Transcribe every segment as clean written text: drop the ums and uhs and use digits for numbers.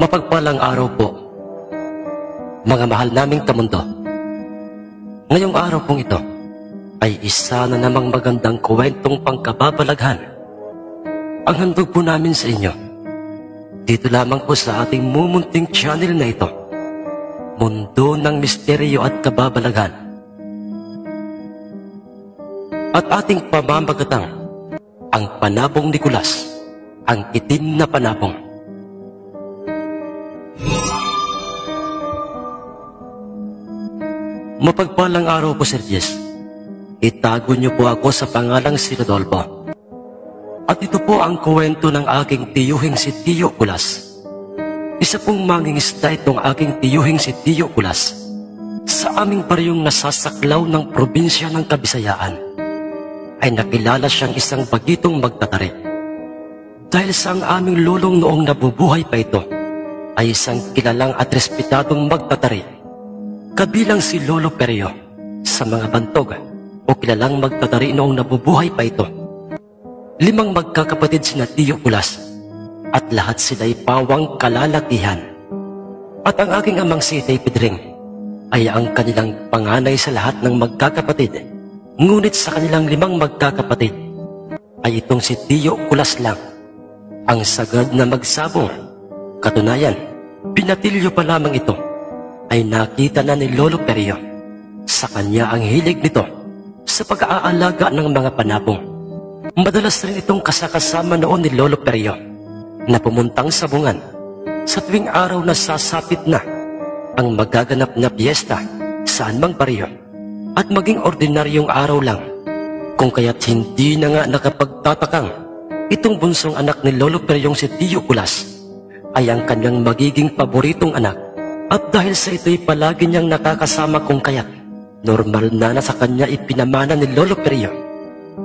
Mapagpalang araw po, mga mahal naming kamundo. Ngayong araw pong ito ay isa na namang magandang kwentong pangkababalaghan ang handog po namin sa inyo. Dito lamang po sa ating mumunting channel na ito, Mundo ng Misteryo at Kababalaghan. At ating pamamagatang ang Panabong Nicolas, ang itim na panabong. Mapagpalang araw po, Sir Jess. Itago niyo po ako sa pangalang si Rodolfo. At ito po ang kwento ng aking tiyuhing si Tiyo Kulas. Isa pong mangingisda itong aking tiyuhing si Tiyo Kulas sa aming baryong nasasaklaw ng probinsya ng Kabisayaan. Ay nakilala siyang isang bagitong magtatari. Dahil sa ang aming lolong noong nabubuhay pa ito ay isang kilalang at respetadong magtatari. Kabilang si Lolo Perio sa mga bantog o kilalang magtatari noong nabubuhay pa ito. 5 magkakapatid sina Tiyo Kulas at lahat sila'y pawang kalalakihan. At ang aking amang si Itay Pedring ay ang kanilang panganay sa lahat ng magkakapatid. Ngunit sa kanilang 5 magkakapatid ay itong si Tiyo Kulas lang ang sagad na magsabong. Katunayan, binatilyo pa lamang ito ay nakita na ni Lolo Perio. Sa kanya ang hilig nito sa pag-aalaga ng mga panabong. Madalas rin itong kasakasama noon ni Lolo Perio na pumuntang sabungan sa tuwing araw na sasapit na ang magaganap na piyesta sa anumang baryo at maging ordinaryong araw lang. Kung kaya't hindi na nga nakapagtatakang itong bunsong anak ni Lolo Periong si Tiyo Kulas ay ang kanyang magiging paboritong anak. At dahil sa ito'y palagi niyang nakakasama kung kaya't normal na sa kanya ipinamana ni Lolo Perio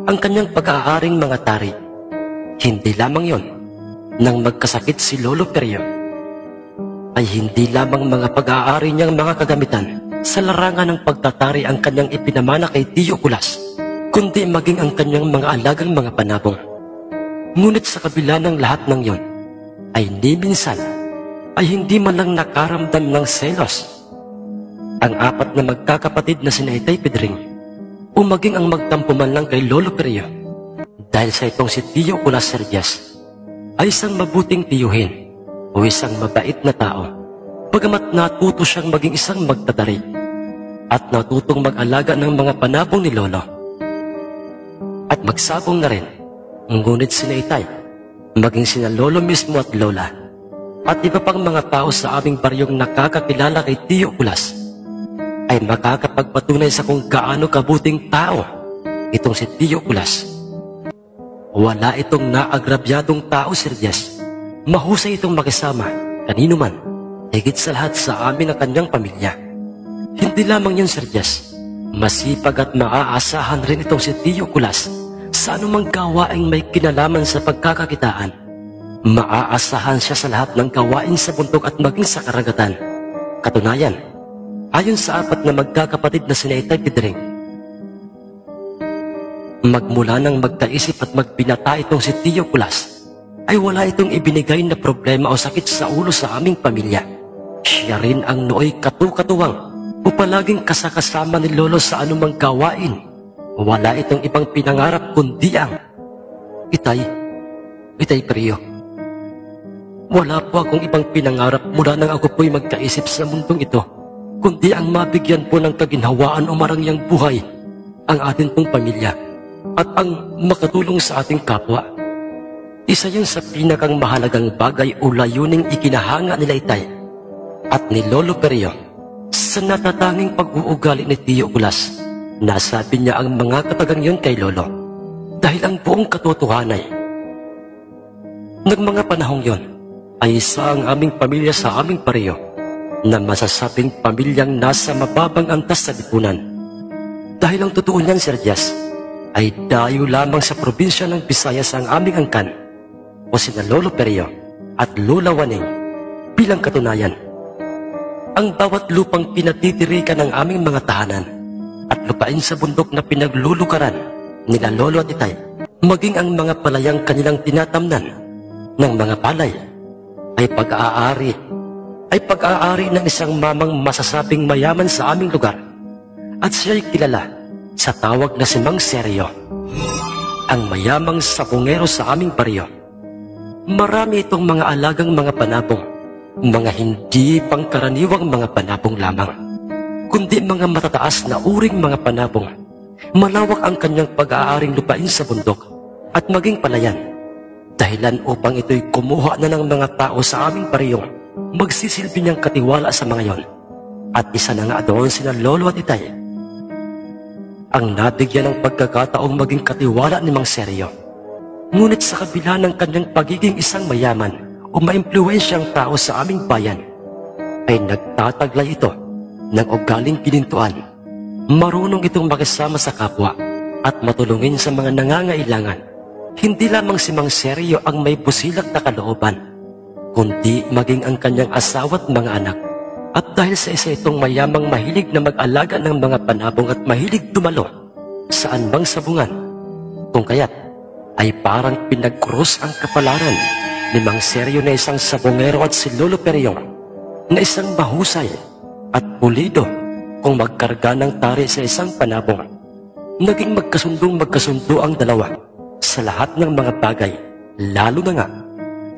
ang kanyang pag-aaring mga tari. Hindi lamang yon, nang magkasakit si Lolo Perio ay hindi lamang mga pag-aari niyang mga kagamitan sa larangan ng pagtatari ang kanyang ipinamana kay Tiyo Kulas, kundi maging ang kanyang mga alagang mga panabong. Ngunit sa kabila ng lahat ng yon ay ni minsan ay hindi man lang nakaramdam ng selos ang 4 na magkakapatid na sina Itay Pedring o maging ang magtampo man lang kay Lolo Perio. Dahil sa itong si Tiyo Kulas, Sir Jess, ay isang mabuting tiyuhin o isang mabait na tao, bagamat natuto siyang maging isang magtatari at natutong mag-alaga ng mga panabong ni Lolo at magsabong na rin. Ngunit sina Itay, maging sina Lolo mismo at Lola at iba pang mga tao sa aming baryong nakakakilala kay Tiyo Kulas ay makakapagpatunay sa kung gaano kabuting tao itong si Tiyo Kulas. Wala itong naagrabyadong tao, Sir Jess. Mahusay itong makisama kanino man, higit sa lahat sa amin ang kanyang pamilya. Hindi lamang yun, Sir Jess, masipag at maaasahan rin itong si Tiyo Kulas sa anumang gawaing may kinalaman sa pagkakakitaan. Maaasahan siya sa lahat ng gawain sa bundok at maging sa karagatan. Katunayan, ayon sa 4 na magkakapatid na sina Itay Pedring, magmula nang magkaisip at magbinata itong si Tiyo Kulas, ay wala itong ibinigay na problema o sakit sa ulo sa aming pamilya. Siya rin ang nooy katukatuwang o palaging kasakasama ni Lolo sa anumang gawain. Wala itong ibang pinangarap kundi ang Itay Perio. Wala po akong ibang pinangarap mula nang ako po'y magkaisip sa mundong ito, kundi ang mabigyan po ng kaginhawaan o marangyang buhay ang atin pong pamilya at ang makatulong sa ating kapwa. Isa yun sa pinakang mahalagang bagay o layuning ikinahanga nila Itay at ni Lolo Perio sa natatanging pag-uugali ni Tiyo Kulas. Nasabi niya ang mga katagang yun kay Lolo dahil ang buong katotohanan ng mga panahong yon ay isa ang aming pamilya sa aming pareho na masasabing pamilyang nasa mababang antas sa lipunan. Dahil ang totoo niyan, Sir Jess, ay dayo lamang sa probinsya ng Visayas ang aming angkan o sina Lolo Perio at Lola Waning. Bilang katunayan, ang bawat lupang pinatitirikan ng aming mga tahanan at lupain sa bundok na pinaglulukaran nila Lolo at Itay, maging ang mga palayang kanilang tinatamnan ng mga palay ay pag-aari ay pag-aari ng isang mamang masasabing mayaman sa aming lugar at siya'y kilala sa tawag na si Mang Seryo, ang mayamang sabongero sa aming baryo. Marami itong mga alagang mga panabong, mga hindi pangkaraniwang mga panabong lamang, kundi mga matataas na uring mga panabong. Malawak ang kanyang pag-aaring lupain sa bundok at maging palayan, dahilan upang ito'y kumuha na ng mga tao sa aming baryo. Magsisilbi niyang katiwala sa mga yon, at isa na nga doon sina Lolo at Itay, ang nabigyan ng pagkakataong maging katiwala ni Mang Seryo. Ngunit sa kabila ng kanyang pagiging isang mayaman o maimpluwensyang tao sa aming bayan, ay nagtataglay ito ng ugaling ginintuan. Marunong itong makisama sa kapwa at matulungin sa mga nangangailangan. Hindi lamang si Mang Seryo ang may busilak na kalooban, kundi maging ang kanyang asawa at mga anak. At dahil sa isa itong mayamang mahilig na mag-alaga ng mga panabong at mahilig dumalo saan mang sabungan, kung kaya't ay parang pinag-cross ang kapalaran ni Mang Seryo na isang sabongero at si Lolo Peryong na isang mahusay at pulido kung magkarga ng tari sa isang panabong. Naging magkasundo ang dalawa sa lahat ng mga bagay, lalo na nga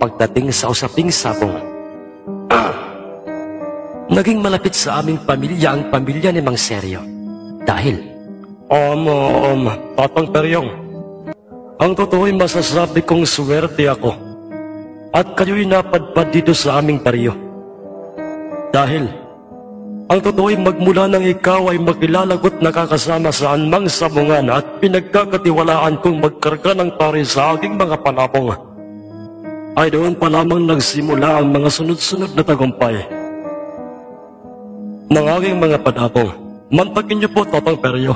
pagdating sa usaping sabong. Naging malapit sa aming pamilya ang pamilya ni Mang Seryo dahil Tatang Peryong, ang totoo'y masasabi kong swerte ako at kayo'y napadpad dito sa aming baryo. Dahil ang totoo'y magmula nang ikaw ay makilalagot nakakasama sa anumang sabungan at pinagkakatiwalaan kong magkarga ng tari sa aking mga panabong, ay doon pa lamang nagsimula ang mga sunod-sunod na tagumpay ng aking mga panabong. Mantagin niyo po, Tatang Peryo,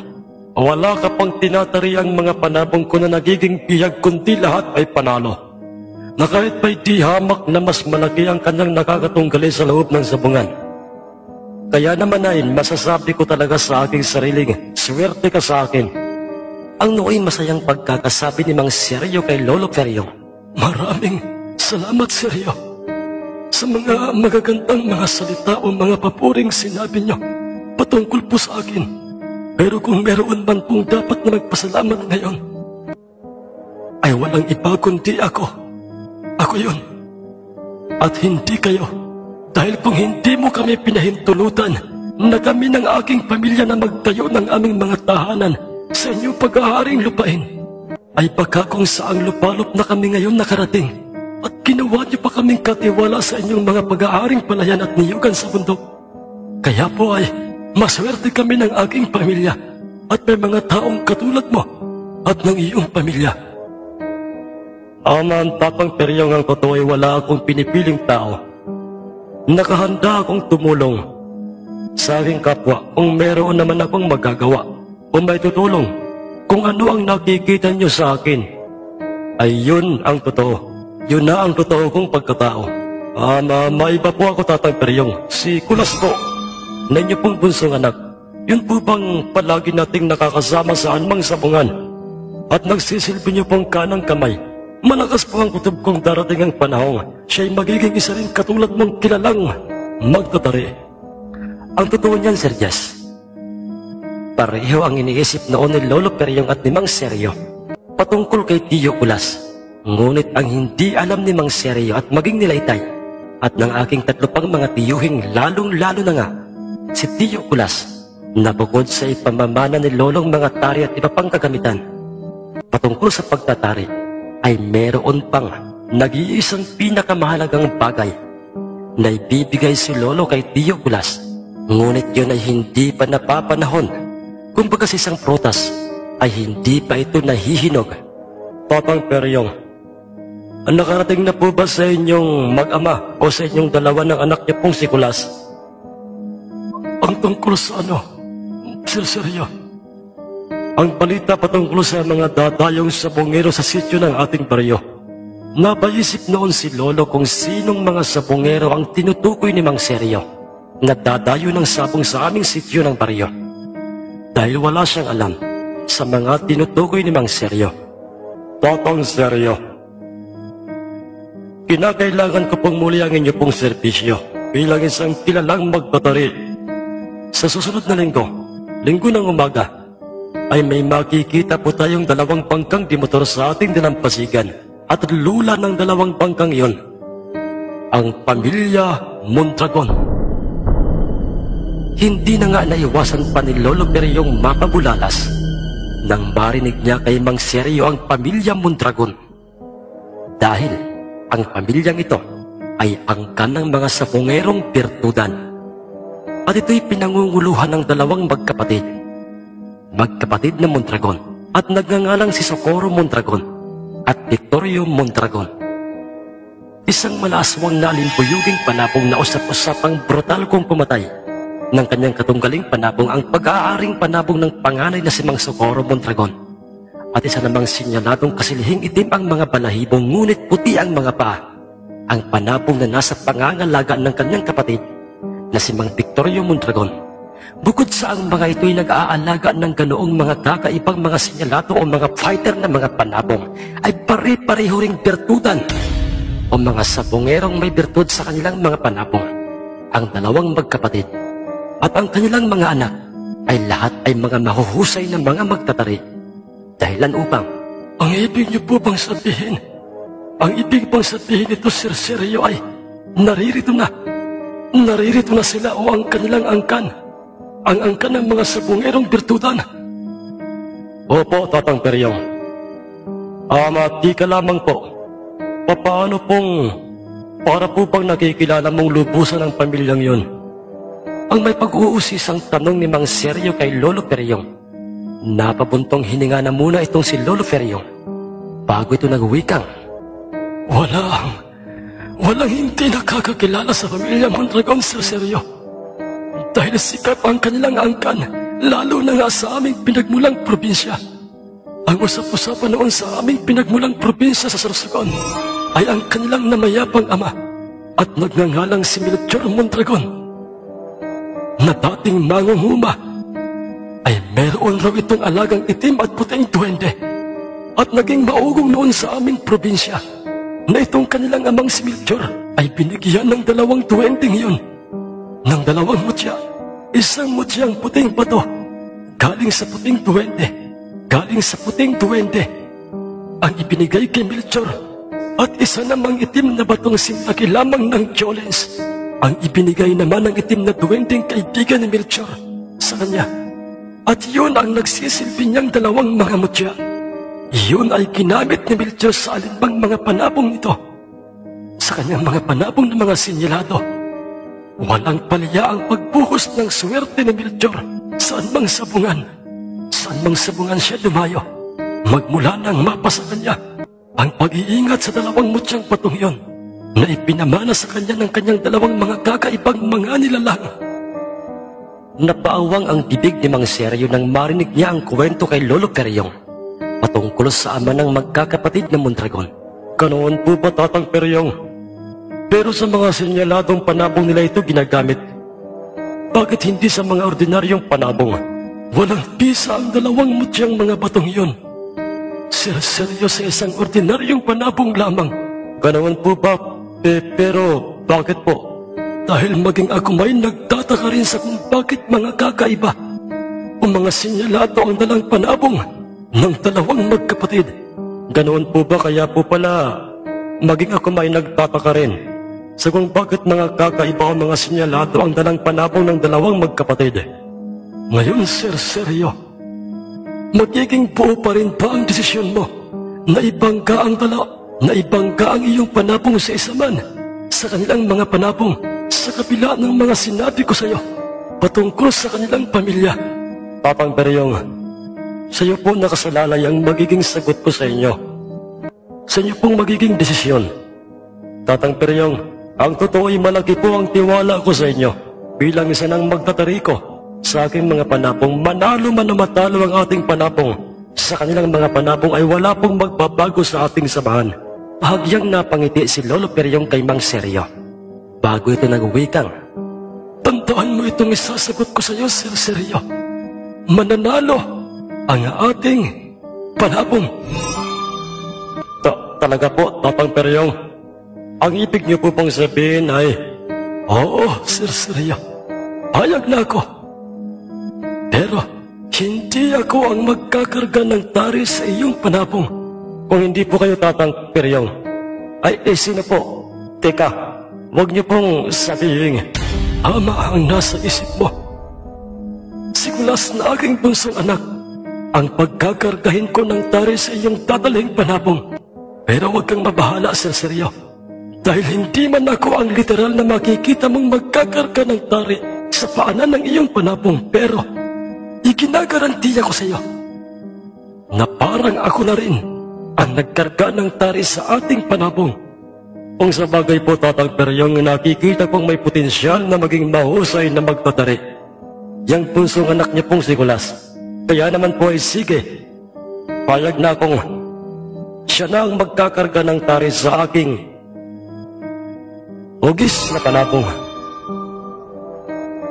wala ka pang tinatari ang mga panabong ko na nagiging biyag, kundi lahat ay panalo, na kahit pa'y di hamak na mas malaki ang kanyang nakakatunggali sa loob ng sabungan. Kaya naman ay masasabi ko talaga sa aking sariling, swerte ka sa akin. Ang nooy masayang pagkakasabi ni Mang Seryo kay Lolo Peryong. Maraming salamat, Seryo, sa mga magagandang mga salita o mga papuring sinabi niyo patungkol po sa akin. Pero kung meron man pong dapat na magpasalamat ngayon, ay walang iba kundi ako. Ako yun. At hindi kayo. Dahil kung hindi mo kami pinahintulutan na kami ng aking pamilya na magtayo ng aming mga tahanan sa inyong pag-aaring lupain, ay baka kung saang lupalop na kami ngayon nakarating at ginawa niyo pa kaming katiwala sa inyong mga pag-aaring palayan at niyugan sa bundok. Kaya po ay maswerte kami ng aking pamilya at may mga taong katulad mo at ng iyong pamilya. Ang Tatang Peryong, ang totoo ay wala akong pinipiling tao. Nakahanda akong tumulong sa aking kapwa kung meron naman akong magagawa o may tutulong. Kung ano ang nakikita niyo sa akin, ay yun ang totoo. Yun na ang totoo kong pagkatao. May iba po ako, Tatang Peryong. Si Kulas po, na inyo pong bunsong anak. Yun po bang palagi nating nakakasama sa anumang sabungan at nagsisilbi niyo pong kanang kamay? Malakas po ang kutob kong darating ang panahon, siya'y magiging isa rin katulad mong kilalang magtatari. Ang totoo niyan, Sir Jas, pareho ang iniisip noon ni Lolo Peryong at ni Mang Seryo patungkol kay Tiyo Kulas. Ngunit ang hindi alam ni Mang Seryo at maging nila Itay at ng aking tatlo pang mga tiyuhing, lalong-lalo na nga si Tiyo Kulas, na bukod sa ipamamana ni Lolong mga tari at iba pang kagamitan patungkol sa pagtatari, ay meron pang nag-iisang pinakamahalagang bagay na ibibigay si Lolo kay Tiyo Kulas. Ngunit yun ay hindi pa napapanahon. Kumbaga sa isang prutas ay hindi pa ito nahihinog. Tatang Peryong, nakarating na po ba sa inyong mag-ama o sa inyong dalawa ng anak niyo pong si Kulas ang tungkol sa Sir Seryo? Ang balita patungkol sa mga dadayong sabongero sa sityo ng ating baryo. Napaisip noon si Lolo kung sinong mga sabongero ang tinutukoy ni Mang Seryo na dadayo ng sabong sa aming sityo ng baryo. Dahil wala siyang alam sa mga tinutukoy ni Mang Seryo. Tatang Seryo, kinakailangan ko pong muli ang inyo pong serbisyo. bilang isang kilalang magtatari. Sa susunod na linggo ng umaga, ay may makikita po tayong 2 bangkang dimotor sa ating dalampasigan at lula ng 2 bangkang iyon, ang pamilya Mondragon. Hindi na nga naiwasan pa ni Lolo Periong mapabulalas nang marinig niya kay Mang Seryo ang pamilya Mondragon. Dahil ang pamilyang ito ay angkan ng mga sapungerong birtudan. At ito'y pinangunguluhan ng 2 magkapatid na Mondragon at nagngangalang si Socorro Mondragon at Victorio Mondragon. Isang malaswang na alimpuyuging panabong na usap-usapang brutal kong pumatay ng kanyang katunggaling panabong ang pag-aaring panabong ng panganay na si Mang Socorro Mondragon. At isa namang sinyaladong kasilihing itim ang mga balahibong ngunit puti ang mga paa, ang panabong na nasa pangangalagaan ng kanyang kapatid na si Mang Victorio Mondragon. Bukod sa ang mga ito'y nag-aalaga ng ganoong mga kakaibang mga sinyalado o mga fighter na mga panabong, ay pare-pareho ring birtudan o mga sabongerong may birtud sa kanilang mga panabong. Ang 2 magkapatid at ang kanilang mga anak ay lahat ay mga mahuhusay na mga magtatari. Dahilan upang, ang ibig niyo po bang sabihin? Ang ibig bang sabihin ito, Sir Seryo, ay naririto na sila o ang kanilang angkan? Ang angkan ng mga sabongerong birtudan? Opo, Tatang Peryong. Tika lamang po. Paano para po bang nakikilala mong lubusan ng pamilyang yon? Ang may pag-uusisang tanong ni Mang Seryo kay Lolo Peryong. Napabuntong hininga na muna itong si Lolo Peryong bago ito nagwikang, Walang hindi nakakakilala sa pamilya Mondragon, Sir Seryo. Dahil sikat ang kanilang angkan, lalo na nga sa aming pinagmulang probinsya. Ang usap-usapan noon sa aming pinagmulang probinsya sa Sorsogon ay ang kanilang namayapang ama at nagngangalang si Melchor Mondragon na dating mangunguma, ay meron raw itong alagang itim at puting duwende at naging maugong noon sa aming probinsya na itong kanilang amang si Melchor ay binigyan ng 2 duwendeng yun ng 2 mutya. Isang mutyang puting bato galing sa puting duwende ang ibinigay kay Melchor, at isa namang itim na batong simlaki lamang ng Jolens ang ibinigay naman ng itim na duwendeng kaibigan ni Melchor sa kanya. At yun ang nagsisilbi niyang 2 mga mutya. Yun ay ginamit ni Melchor sa alinbang mga panabong nito. Sa kanyang mga panabong ng mga sinyalado, walang palya ang pagbuhos ng swerte ni Melchor saan mang sabungan siya lumayo. Magmula nang mapasa kanya ang pag-iingat sa 2 mutyang patong yon na ipinamana sa kanya ng kanyang 2 mga kakaibang mga nilalang. Napaawang ang bibig ni Mang Seryo nang marinig niya ang kwento kay Lolo Peryong patungkol sa ama ng magkakapatid na Mondragon. Ganoon po ba, Tatang Peryong? Pero sa mga sinyaladong panabong nila ito ginagamit, bakit hindi sa mga ordinaryong panabong? Walang bisa ang 2 mutyang mga batong yon, Sir Seryo, sa isang ordinaryong panabong lamang. Ganoon po ba? Pero bakit po? Dahil maging ako may nagtataka rin sa kung bakit mga kakaiba o mga sinyalado ang dalang panabong ng 2 magkapatid. Ganoon po ba? Kaya po pala maging ako may nagtataka rin sa kung bakit mga kakaiba o mga sinyalado ang dalang panabong ng 2 magkapatid. Ngayon, Sir Seryo, magiging buo pa rin ba ang desisyon mo na ibangga ang iyong panabong sa isa man sa kanilang mga panabong sa kabila ng mga sinabi ko sa iyo patungkol sa kanilang pamilya? Tatang Peryong, sa iyo po nakasalalay ang magiging sagot ko sa inyo. Sa inyo pong magiging desisyon. Tatang Peryong, ang totoo ay malaki po ang tiwala ko sa inyo bilang isa ng magtatari ko sa aking mga panabong. Manalo man o matalo ang ating panabong, sa kanilang mga panabong ay wala pong magbabago sa ating samahan. Bahagyang napangiti si Lolo Peryong kay Mang Seryo bago ito nagwikang, tandaan mo itong isasagot ko sa iyo, Sir Seryo. Mananalo ang ating panabong. Talaga po, Tatang Peryong? Ang ibig niyo po pong sabihin ay Oo, Sir Seryo. Payag na ako. Pero, hindi ako ang magkakarga ng tari sa iyong panabong. Kung hindi po kayo Tatang Peryong. Ay, sino po? Teka, huwag niyo pong sabihin. Ama ang nasa isip mo. Si Kulas na aking bunsong anak, ang pagkakargahin ko ng tari sa iyong dadalhin panabong. Pero huwag kang mabahala, Sir Seryo. Dahil hindi man ako ang literal na makikita mong magkakarga ng tari sa paanan ng iyong panabong. Pero, iginagarantiya ko sa iyo na parang ako na rin ang nagkarga ng tari sa ating panabong. Kung sa bagay po, Tatang Peryong, nakikita kong may potensyal na maging mahusay na magtatari. Yang punsong anak niya pong si Kulas. Kaya naman po ay sige. Payag na akong siya na ang magkakarga ng tari sa aking hugis na panabong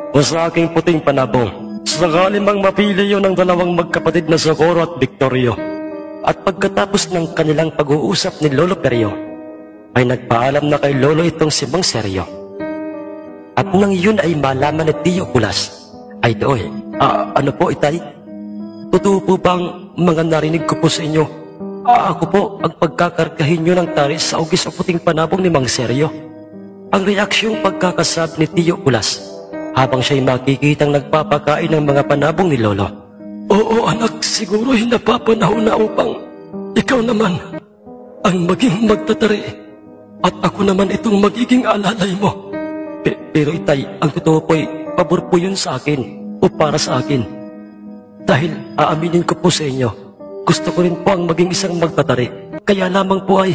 o sa aking puting panabong. Sakali mang mapili yun ng dalawang magkapatid na Socorro at Victorio. At pagkatapos ng kanilang pag-uusap ni Lolo Peryong, ay nagpaalam na kay Lolo itong si Mang Seryo. At nang yun ay malaman ni Tio Kulas, ay doy, ano po itay? Totoo po bang mga narinig ko po sa inyo? Ako po ang pagkakargahin nyo ng tari sa ugis o puting panabong ni Mang Seryo. Ang reaksyong pagkakasab ni Tio Kulas habang siya'y makikitang nagpapakain ng mga panabong ni Lolo. Oo anak, siguro'y napapanahon na upang ikaw naman ang maging magtatari at ako naman itong magiging alalay mo. Pero itay, ang totoo po'y pabor po yun sa akin o para sa akin. Dahil aaminin ko po sa inyo, gusto ko rin po ang maging isang magtatari. Kaya lamang po ay,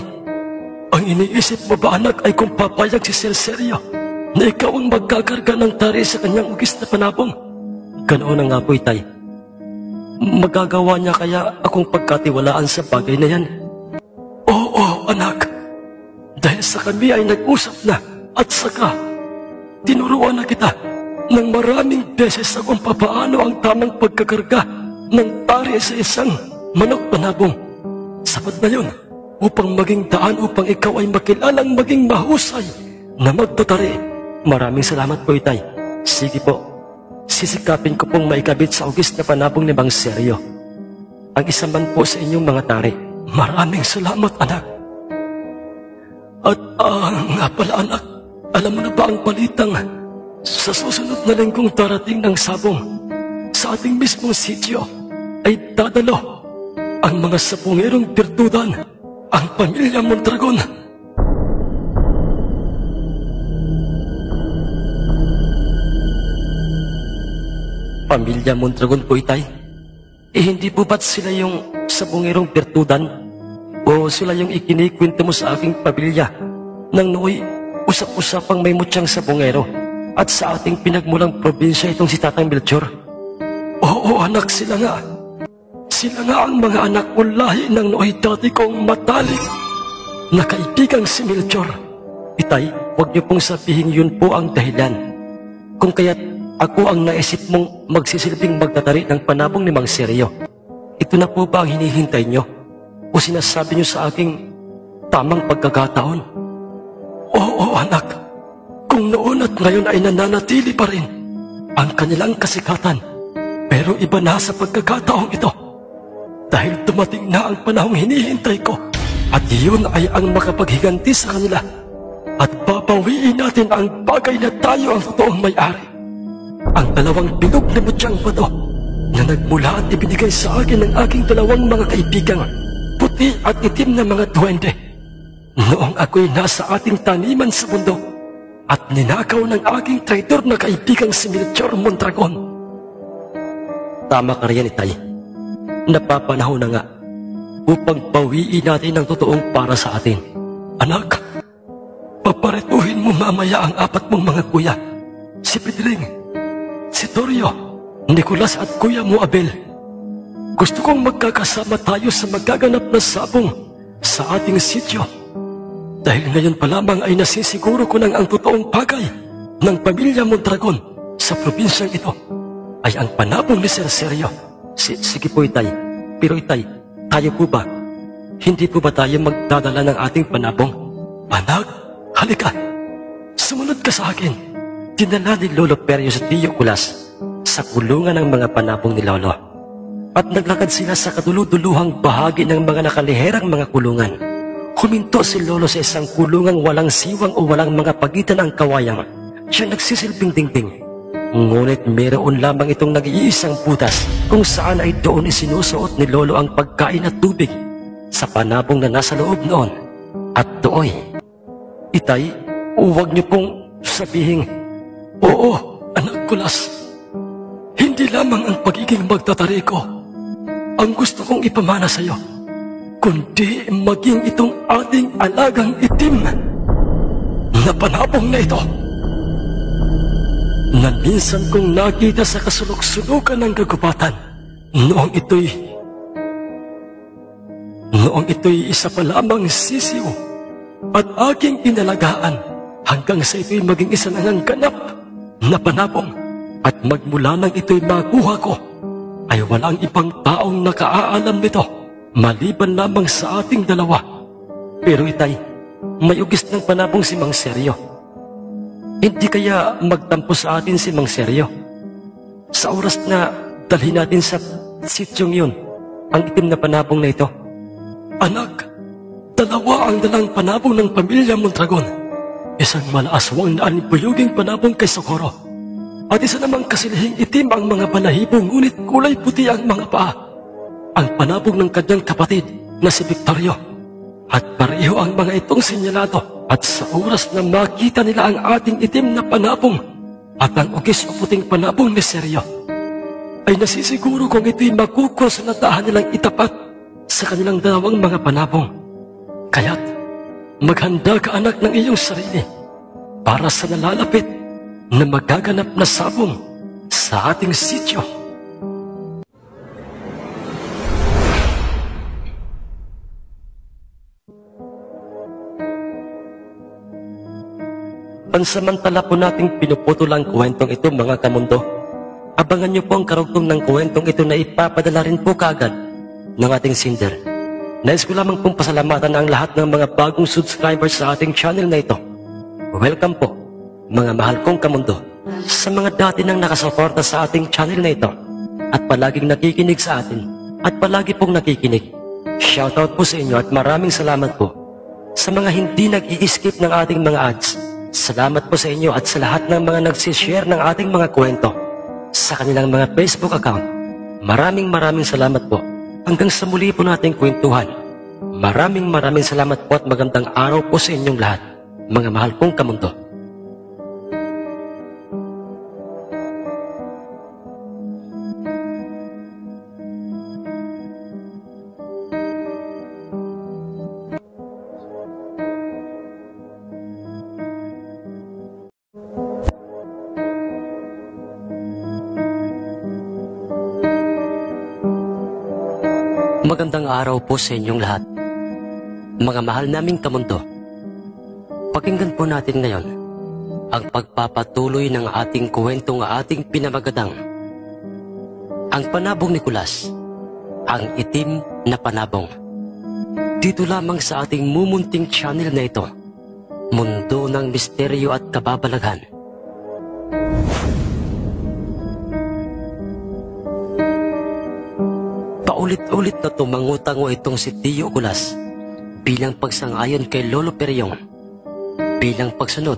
ang iniisip mo ba anak ay kung papayag si Sir Seryo na ikaw ang magkakarga ng tari sa kanyang ugis na panabong? Ganoon na nga po itay. Magagawa niya kaya akong pagkatiwalaan sa bagay na yan? Oo anak, dahil sa kami ay nag-usap na at saka tinuruan na kita ng maraming beses sa kung papaano ang tamang pagkakarga ng tari sa isang manok panabong. Sapat na yun upang maging daan upang ikaw ay makilalang maging mahusay na magtatari. Maraming salamat po itay. Sige po, sisikapin ko pong maikabit sa ugis na panabong ni Mang Seryo ang isa man po sa inyong mga tari. Maraming salamat anak. At nga pala anak, alam mo na ba ang balitang sa susunod na linggong darating ng sabong sa ating mismong sityo ay dadalo ang mga sabongerong birtudan, ang pamilya Mondragon. Pamilya Mondragon po itay? Hindi po ba't sila yung sabongerong birtudan? O sila yung ikinikwento mo sa aking pamilya nang nooy usap-usapang may mutyang sabongero at sa ating pinagmulang probinsya itong si Tatang Melchor? Oo anak, sila nga. Sila nga ang mga anak o lahi ng nooy dati kong matalik na kaibigang si Melchor. Itay, huwag niyo pong sabihin yun po ang dahilan kung kaya't ako ang naisip mong magsisilbing magtatari ng panabong ni Mang Seryo. Ito na po ba ang hinihintay niyo? O sinasabi niyo sa aking tamang pagkakataon? Oo anak, kung noon at ngayon ay nananatili pa rin ang kanilang kasikatan, pero iba na sa pagkakataong ito. Dahil dumating na ang panahong hinihintay ko at iyon ay ang makapaghiganti sa kanila at papawiin natin ang bagay na tayo ang totoong may-ari. Ang dalawang binog na mutyang bato na nagmula at ibinigay sa akin ng aking dalawang mga kaibigang puti at itim na mga duwende noong ako'y nasa ating taniman sa bundok at ninakaw ng aking traitor na kaibigang si Melchor Mondragon. Tama ka riyan itay. Napapanahon na nga upang pawiin natin ang totoong para sa atin. Anak, paparituhin mo mamaya ang apat mong mga kuya, si Pedring, si Torio, Nicolas at Kuya mo Abel. Gusto kong magkakasama tayo sa magaganap na sabong sa ating sityo. Dahil ngayon pa lamang ay nasisiguro ko ng ang totoong bagay ng pamilya Mondragon sa probinsyang ito ay ang panabong ni Sir Seryo. Sige po itay, pero itay, tayo po ba? Hindi po ba tayo magdadala ng ating panabong? Anak, halika, sumunod ka sa akin. dinala ni Lolo Perio si Tio Kulas sa kulungan ng mga panabong ni Lolo. At naglakad sila sa kaduluduluhang bahagi ng mga nakaliherang mga kulungan. Huminto si Lolo sa isang kulungang walang siwang o walang mga pagitan ang kawayang. Siya nagsisilbing dingding. Ngunit mayroon lamang itong nag-iisang butas kung saan ay doon isinusuot ni Lolo ang pagkain at tubig sa panabong na nasa loob noon. At dooy, Itay, huwag niyo pong sabihin, oo, anak Kulas. Hindi lamang ang pagiging magtatari ko ang gusto kong ipamana sa iyo, kundi maging itong ating alagang itim na panabong na ito na minsan kong nakita sa kasulok-sulukan ng kagubatan. Noong ito'y isa pa lamang sisiw at aking inalagaan hanggang sa ito'y maging isa ng ganap na panabong. At magmula nang ito'y makuha ko, ay walang ibang taong nakaalam nito maliban lamang sa ating dalawa. Pero Itay, may ugis ng panabong si Mang Seryo. Hindi kaya magtampo sa atin si Mang Seryo? Sa oras na dalhin natin sa sityong yun, ang itim na panabong na ito. Anak, dalawa ang dalang panabong ng pamilya Mondragon. Isang malaaswang na anibuyuging panabong kay Socorro. At isa namang kasilihing itim ang mga balahibo, ngunit kulay puti ang mga paa. Ang panabong ng kanyang kapatid na si Victorio. At pareho ang mga itong sinyalado. At sa oras na makita nila ang ating itim na panabong at ang ugis o puting panabong ni Seryo, ay nasisiguro kung ito'y makukonsulatahan nilang itapat sa kanilang dalawang mga panabong. Kaya't maghanda ka, anak, ng iyong sarili para sa nalalapit na magaganap na sabong sa ating sityo. Pansamantala po nating pinuputol ang kwentong ito, mga kamundo. Abangan niyo po ang karugtong ng kwentong ito na ipapadala rin po kaagad ng ating sender. Nais ko lamang pong pasalamatan ang lahat ng mga bagong subscribers sa ating channel na ito. Welcome po, mga mahal kong kamundo, sa mga dati nang nakasuporta sa ating channel na ito at palaging nakikinig sa atin at palagi pong nakikinig. Shoutout po sa inyo at maraming salamat po sa mga hindi nag-i-skip ng ating mga ads. Salamat po sa inyo at sa lahat ng mga nagsishare ng ating mga kwento sa kanilang mga Facebook account. Maraming salamat po. Hanggang sa muli po nating kwentuhan. Maraming salamat po at magandang araw po sa inyong lahat, mga mahal kong kamundo. Magandang araw po sa inyong lahat, mga mahal naming kamundo. Pakinggan po natin ngayon ang pagpapatuloy ng ating kwentong ating pinamagatang Ang Panabong ni Kulas, ang itim na panabong. Dito lamang sa ating mumunting channel na ito, Mundo ng Misteryo at Kababalaghan. Paulit-ulit na tumango-tango itong si Tio Kulas bilang pagsang-ayon kay Lolo Periong, bilang pagsunod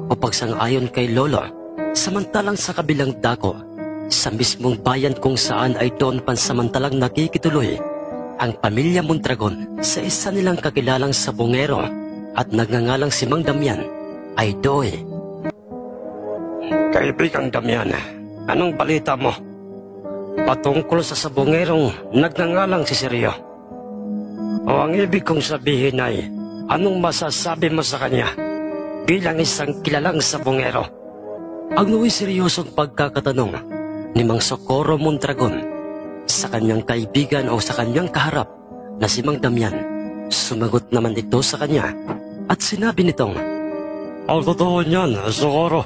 o pagsang-ayon kay Lolo, samantalang sa kabilang dako, sa mismong bayan kung saan ay doon pansamantalang nakikituloy ang pamilya Mondragon sa isa nilang kakilalang sabongero at nagngangalang si Mang Damian, ay doy. Kaibigang Damian, anong balita mo patungkol sa sabongerong nagngangalang si Seryo? O ang ibig kong sabihin ay, anong masasabi mo sa kanya bilang isang kilalang sabongero? Ang nuwi seryosong pagkakatanong ni Mang Socorro Mondragon sa kanyang kaibigan o sa kanyang kaharap na si Mang Damian, sumagot naman ito sa kanya at sinabi nitong, ang totoo niyan, Socorro,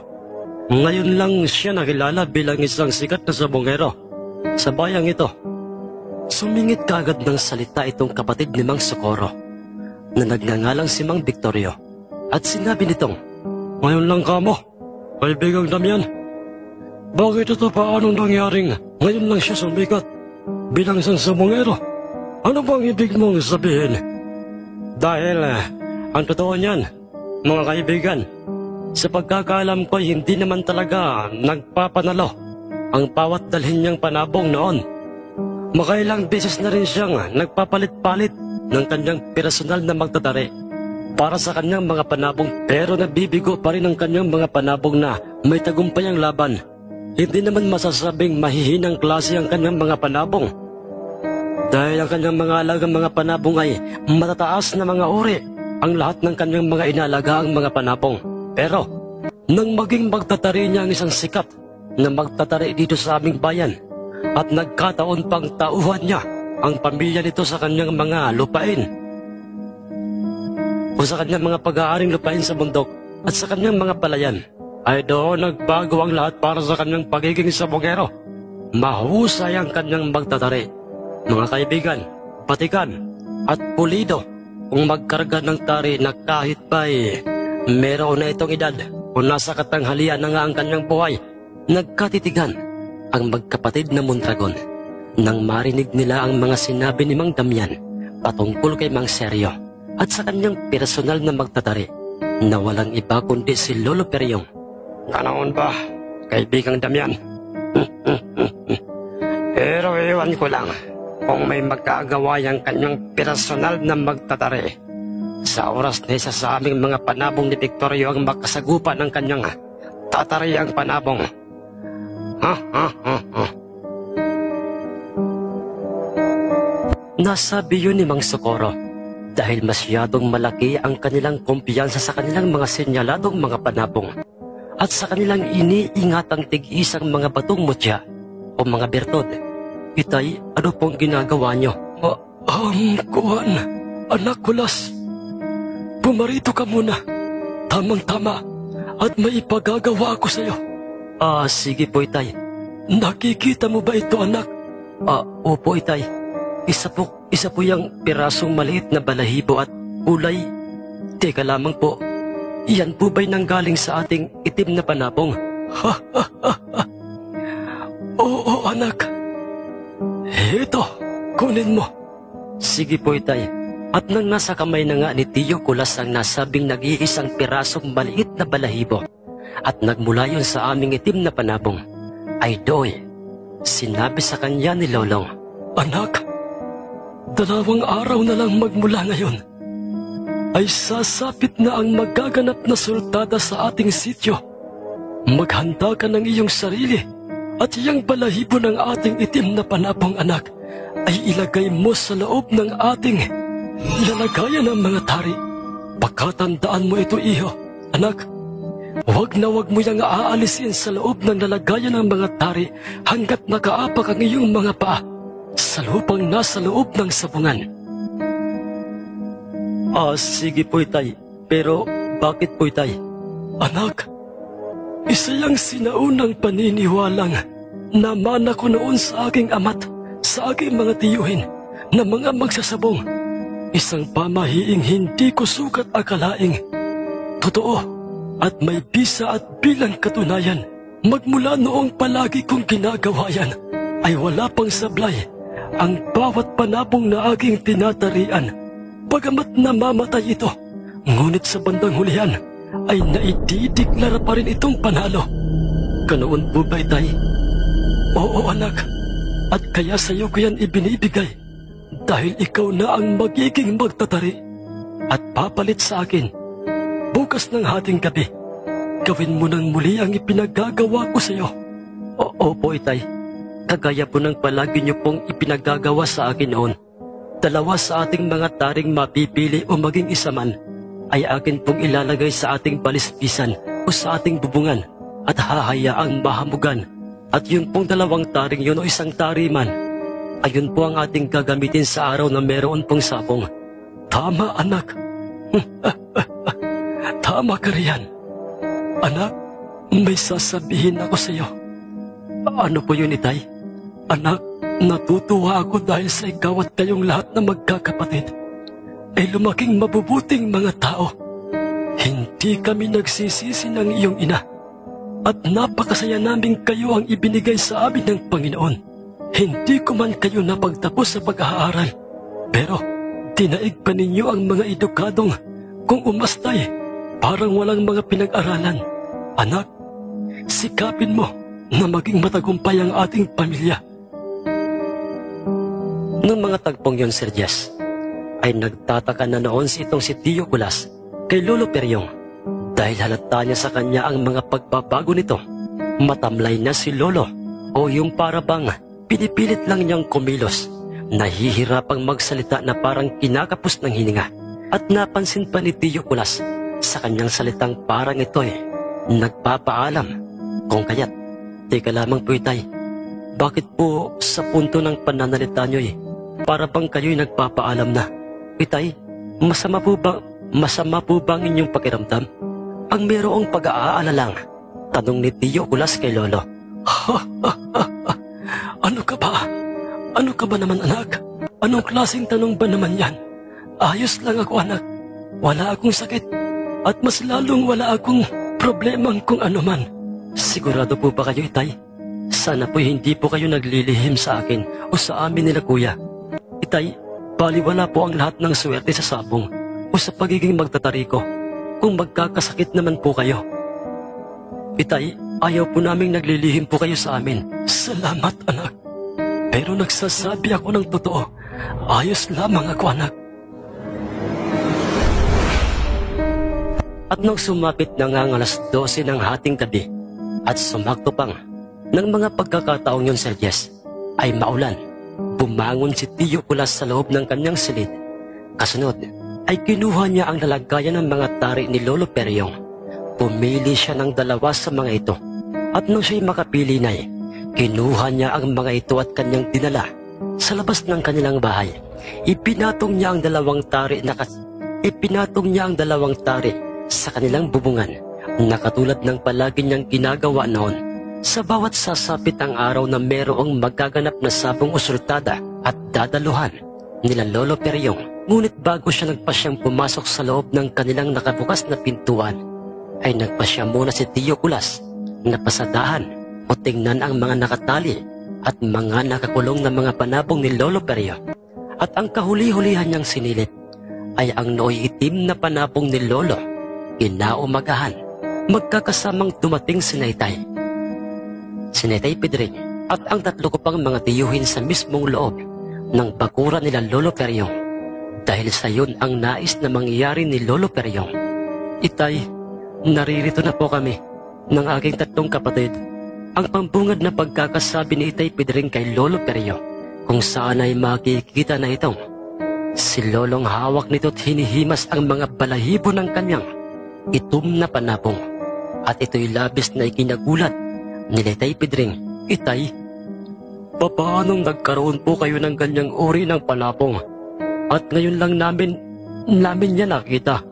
ngayon lang siya nakilala bilang isang sikat na sabongero sa bayang ito. Sumingit kaagad ng salita itong kapatid ni Mang Socorro na nagngangalang si Mang Victorio at sinabi nitong, ngayon lang kamo, Kaibigang Damian, bakit ito paanong nangyaring ngayon lang siya sumikat bilang isang sabongero? Ano bang ibig mong sabihin? Dahil ang totoo niyan, mga kaibigan, sa pagkakaalam ko hindi naman talaga nagpapanalo ang bawat dalhin niyang panabong noon. Makailang beses na rin siyang nagpapalit-palit ng kanyang personal na magtatari para sa kanyang mga panabong, pero nabibigo pa rin ang kanyang mga panabong na may tagumpay ang laban. Hindi naman masasabing mahihinang klase ang kanyang mga panabong, dahil ang kanyang mga alagang mga panabong ay matataas na mga uri ang lahat ng kanyang mga inaalagaang mga panabong. Pero nang maging magtatari niya ang isang sikat na magtatari dito sa aming bayan at nagkataon pang tauhan niya ang pamilya nito sa kanyang mga lupain o sa kanyang mga pag-aaring lupain sa bundok at sa kanyang mga palayan, ay doon nagbago ang lahat para sa kanyang pagiging sabongero. Mahusay ang kanyang magtatari, mga kaibigan, patikan at pulido kung magkarga ng tari na kahit ba'y meron na itong edad o nasa katanghalian na nga ang kanyang buhay. Nagkatitigan ang magkapatid na Mondragon nang marinig nila ang mga sinabi ni Mang Damian patungkol kay Mang Seryo at sa kanyang personal na magtatari na walang iba kundi si Lolo Peryong. Ganoon ba, kaibigang Damian? Pero iwan ko lang kung may magkagawa ang kanyang personal na magtatari. Sa oras na isa sa aming mga panabong ni Victorio ang makasagupa ng kanyang tatariang panabong. Nasabi yun ni Mang Socorro dahil masyadong malaki ang kanilang kumpiyansa sa kanilang mga senyaladong mga panabong at sa kanilang iniingatang tig-isang mga batong mutya o mga bertod. Itay, ano pong ginagawa nyo? Kuwan, anak Kulas. Pumarito ka muna. Tamang-tama. At may ipagagawa ako sa'yo. Sige po, Itay. Nakikita mo ba ito, anak? Opo, Itay. Isa po yung pirasong maliit na balahibo at kulay. Teka lamang po. Iyan po ba'y nanggaling sa ating itim na panabong? Oo, anak. Ito, kunin mo. Sige po, Itay. At nang nasa kamay na nga ni Tiyo Kulas ang nasabing nag-iisang pirasong maliit na balahibo at nagmula yun sa aming itim na panabong, ay doy, sinabi sa kanya ni Lolong, Anak, 2 araw na lang magmula ngayon, ay sasapit na ang magaganap na sultada sa ating sityo. Maghanda ka ng iyong sarili at iyang balahibo ng ating itim na panabong, anak, ay ilagay mo sa loob ng ating lalagayan ng mga tari. Pagkatandaan mo ito, iho, anak. Huwag na huwag mo yang aalisin sa loob ng lalagayan ng mga tari hanggat nakaapak ang iyong mga paa sa lupang nasa loob ng sabungan. Sige po, Itay. Pero bakit po, Itay? Anak, isa yang sinaunang paniniwalang namana ko noon sa aking ama't sa aking mga tiyuhin na mga magsasabong. Isang pamahiing hindi ko sukat akalaing totoo at may bisa at bilang katunayan. Magmula noong palagi kong ginagawa yan ay wala pang sablay ang bawat panabong na aking tinatarian. Bagamat namamatay ito, ngunit sa bandang hulihan ay naidideklara pa rin itong panalo. Ganoon po ba, Itay? Oo, anak. At kaya sa iyo ko yan ibinibigay. Dahil ikaw na ang magiging magtatari at papalit sa akin. Bukas ng hating gabi, gawin mo nang muli ang ipinagagawa ko sa iyo. Opo, Itay. Kagaya po ng palagi niyo pong ipinagagawa sa akin noon. 2 sa ating mga taring mapipili o maging isa man ay akin pong ilalagay sa ating balispisan o sa ating bubungan at hahayaang mahamugan. At yun pong 2 taring yun o isang tari man, ayun po ang ating gagamitin sa araw na meron pong sabong. Tama, anak. Tama ka riyan. Anak, may sasabihin ako sa iyo. Ano po yun, Itay? Anak, natutuwa ako dahil sa ikaw at kayong lahat na magkakapatid ay lumaking mabubuting mga tao. Hindi kami nagsisisi ng iyong ina At napakasaya namin kayo ang ibinigay sa amin ng Panginoon. Hindi ko man kayo napagtapos sa pag-aaral, pero dinaig pa ninyo ang mga edukadong kung umastay, parang walang mga pinag-aralan. Anak, sikapin mo na maging matagumpay ang ating pamilya. Noong mga tagpong yon, Sir Jess, ay nagtataka na noon si Tio Kulas kay Lolo Peryong dahil halata niya sa kanya ang mga pagbabago nito. Matamlay na si Lolo o yung parabang pinipilit lang niyang kumilos, nahihirapang magsalita na parang kinakapos ng hininga. At napansin pa ni Tio Kulas sa kanyang salitang parang ito nagpapaalam. Kung kaya't, teka lamang po itay, bakit po sa punto ng pananalita niyo para bang kayo'y nagpapaalam na? Itay, masama po ba ang inyong pakiramdam? Ang merong pag-aalalang tanong ni Tio Kulas kay Lolo. Ano ka ba? Ano ka ba naman, anak? Anong klaseng tanong ba naman yan? Ayos lang ako, anak. Wala akong sakit at mas lalong wala akong problemang kung ano man. Sigurado po ba kayo, itay? Sana po hindi po kayo naglilihim sa akin o sa amin nila kuya. Itay, baliwala po ang lahat ng swerte sa sabong o sa pagiging magtatariko kung magkakasakit naman po kayo. Itay, ayaw po naming naglilihim po kayo sa amin. Salamat, anak. Pero nagsasabi ako ng totoo. Ayos lamang ako, anak. At nung sumapit na nga ang alas 12 ng hating gabi at sumakto pang ng mga pagkakataong yun, Sir Jess, ay maulan, bumangon si Tio Kulas sa loob ng kanyang silid. Kasunod ay kinuha niya ang lalagayan ng mga tari ni Lolo Peryong. Pumili siya ng 2 sa mga ito at nung siya'y makapili na kinuha niya ang mga ito at kanyang dinala sa labas ng kanilang bahay. Ipinatong niya ang 2 tari sa kanilang bubungan na katulad ng palagi niyang ginagawa noon. Sa bawat sasapit ang araw na merong magaganap na sabong usultada at dadaluhan nila Lolo Peryong. Ngunit bago siya nagpasyang pumasok sa loob ng kanilang nakabukas na pintuan, ay nagpasya muna si Tio Kulas na pasadahan o tingnan ang mga nakatali at mga nakakulong na mga panabong ni Lolo Peryong. At ang kahuli-hulihan niyang sinilip ay ang nooy itim na panabong ni Lolo. Kinaumagahan, magkakasamang dumating si Naytay Pedring at ang 3 ko pang mga tiyuhin sa mismong loob ng bakura nila Lolo Peryong. Dahil sa yun ang nais na mangyari ni Lolo Peryong. Itay, naririto na po kami ng aking 3 kapatid. Ang pambungad na pagkakasabi ni Itay Pedring kay Lolo Peryong, kung saan ay makikita na itong si Lolong hawak nito't hinihimas ang mga balahibo ng kanyang itom na panabong. At ito'y labis na ikinagulat ni Itay Pedring. Itay, papaanong nagkaroon po kayo ng ganyang uri ng panabong? At ngayon lang namin niya nakita.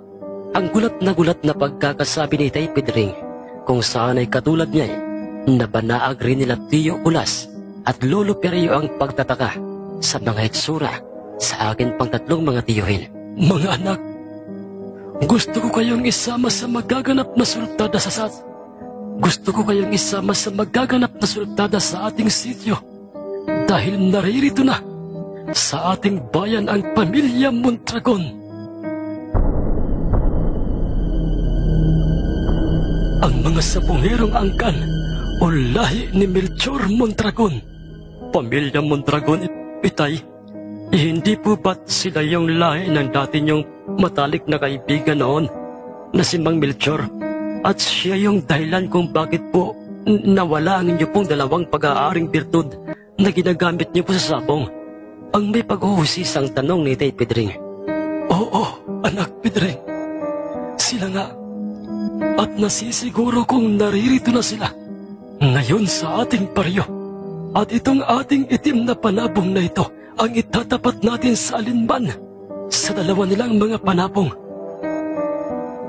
Ang gulat na pagkakasabi ni Itay Pedring, kung saan ay katulad niya na banaag rin nila Tio Kulas at Lolo Peryong ang pagtataka sa mga itsura sa akin pang 3 mga tiyuhin. Mga anak, gusto ko kayong isama sa magaganap na sultada sa ating sityo dahil naririto na sa ating bayan ang pamilya Mondragon. Ang mga sabongerong angkan o lahi ni Melchor Mondragon. Pamilya Mondragon, itay, hindi po ba't sila yung lahi ng dati niyong matalik na kaibigan noon na si Mang Melchor? At siya yung dahilan kung bakit po nawala ang inyo pong 2 pag-aaring birtud na ginagamit niyo po sa sabong. Ang may pag-uusisang tanong ni Itay Pedring. Oo, anak Pedring. Sila nga. At nasisiguro kong naririto na sila ngayon sa ating baryo. At itong ating itim na panabong na ito ang itatapat natin sa alinman sa 2 nilang mga panabong.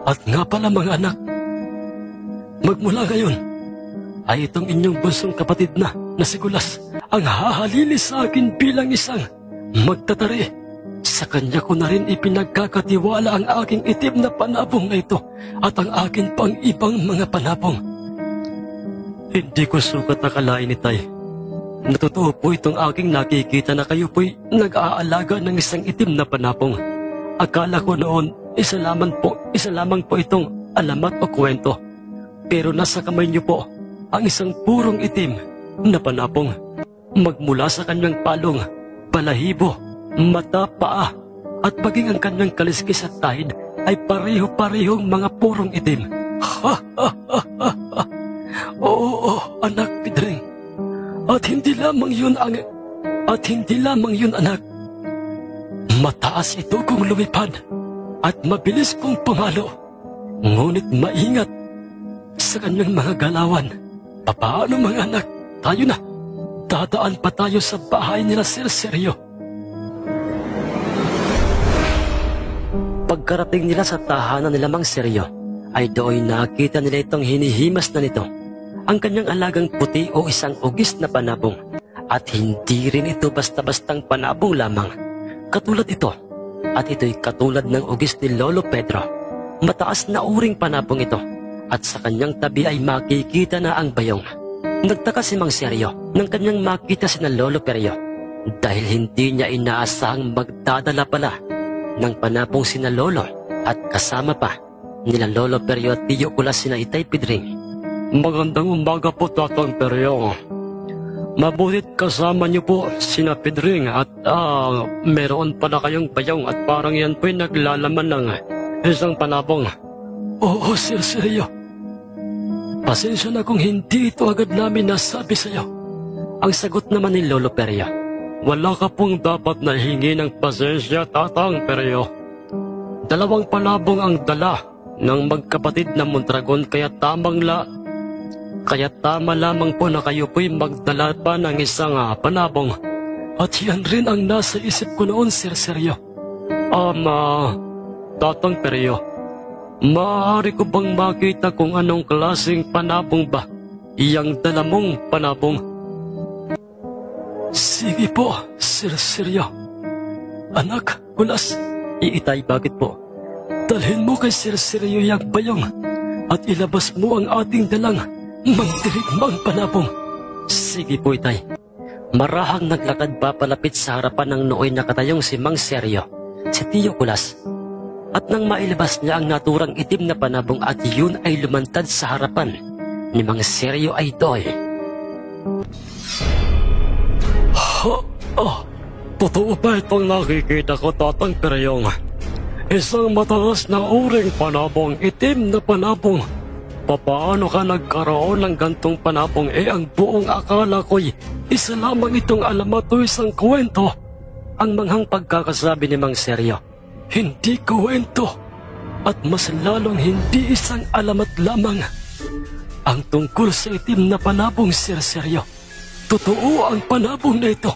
At nga pala mga anak, magmula ngayon ay itong inyong bunsong kapatid na si Kulas ang hahalili sa akin bilang isang magtatari. Sa kanya ko na rin ipinagkakatiwala ang aking itim na panabong na ito at ang akin pang ibang mga panabong. Hindi ko sukat akalain ni Tay. Natotoo po itong aking nakikita na kayo po'y nag-aalaga ng isang itim na panapong. Akala ko noon, isa lamang po itong alamat o kwento. Pero nasa kamay niyo po ang isang purong itim na panapong. Magmula sa kanyang palong, balahibo, mata, paa, at maging ang kanyang kaliskis at tahid ay pareho-parehong mga purong itim. Ha ha ha ha ha! Oo, anak Pedring. At hindi lamang yun anak. Mataas ito kung lumipad at mabilis kong pumalo. Ngunit maingat sa kanyang mga galawan. Papaano mga anak? Tayo na. Dadaan pa tayo sa bahay nila Sir Seryo. Pagkarating nila sa tahanan nila Mang Seryo, ay doon nakita nila itong hinihimas na nito. Ang kanyang alagang puti o isang ugis na panabong. At hindi rin ito basta-bastang panabong lamang. Katulad ito. At ito'y katulad ng ugis ni Lolo Pedro. Mataas na uring panabong ito. At sa kanyang tabi ay makikita na ang bayong. Nagtaka si Mang Seryo nang kanyang makita si na Lolo Perio. Dahil hindi niya inaasahang magdadala pala ng panabong sina Lolo at kasama pa nila Lolo Perio at Tiyo Kulas sina Itay Pedring. Magandang umaga po, Tatang Perio. Mabutit kasama niyo po sina Pedring at meron pala kayong bayong at parang yan po'y naglalaman ng isang panabong. Oo, Sir Seryo. Pasensya na kung hindi ito agad namin nasabi sa'yo. Ang sagot naman ni Lolo Perio. Wala ka pong dapat na hingi ng pasensya, Tatang Perio. Dalawang panabong ang dala ng magkapatid na Mondragon kaya tama lamang po na kayo po'y magdala pa ng isang panabong. At yan rin ang nasa isip ko noon, Sir Seryo. Tatang Perio, maaari ko bang makita kung anong klaseng panabong ba iyang dala mong panabong? Sige po, Sir Seryo. Anak, Kulas. Iitay, bakit po? Dalhin mo kay Sir Seryo yung bayong at ilabas mo ang ating dalang magdirigmang panabong. Sige po, Itay. Marahang naglakad pa palapit sa harapan ng nooy nakatayong si Mang Seryo, si Tiyo Kulas. At nang mailabas niya ang naturang itim na panabong at yun ay lumantad sa harapan ni Mang Seryo ay doy. Totoo ba itong nakikita ko, Tatang Peryong? Isang mataas na uring panabong, itim na panabong. Paano ka nagkaroon ng gantong panabong? Ang buong akala ko'y isa lamang itong alamat o isang kwento. Ang manghang pagkakasabi ni Mang Seryo. Hindi kwento at mas lalong hindi isang alamat lamang. Ang tungkol sa itim na panabong, Sir Seryo. Totoo ang panabong na ito.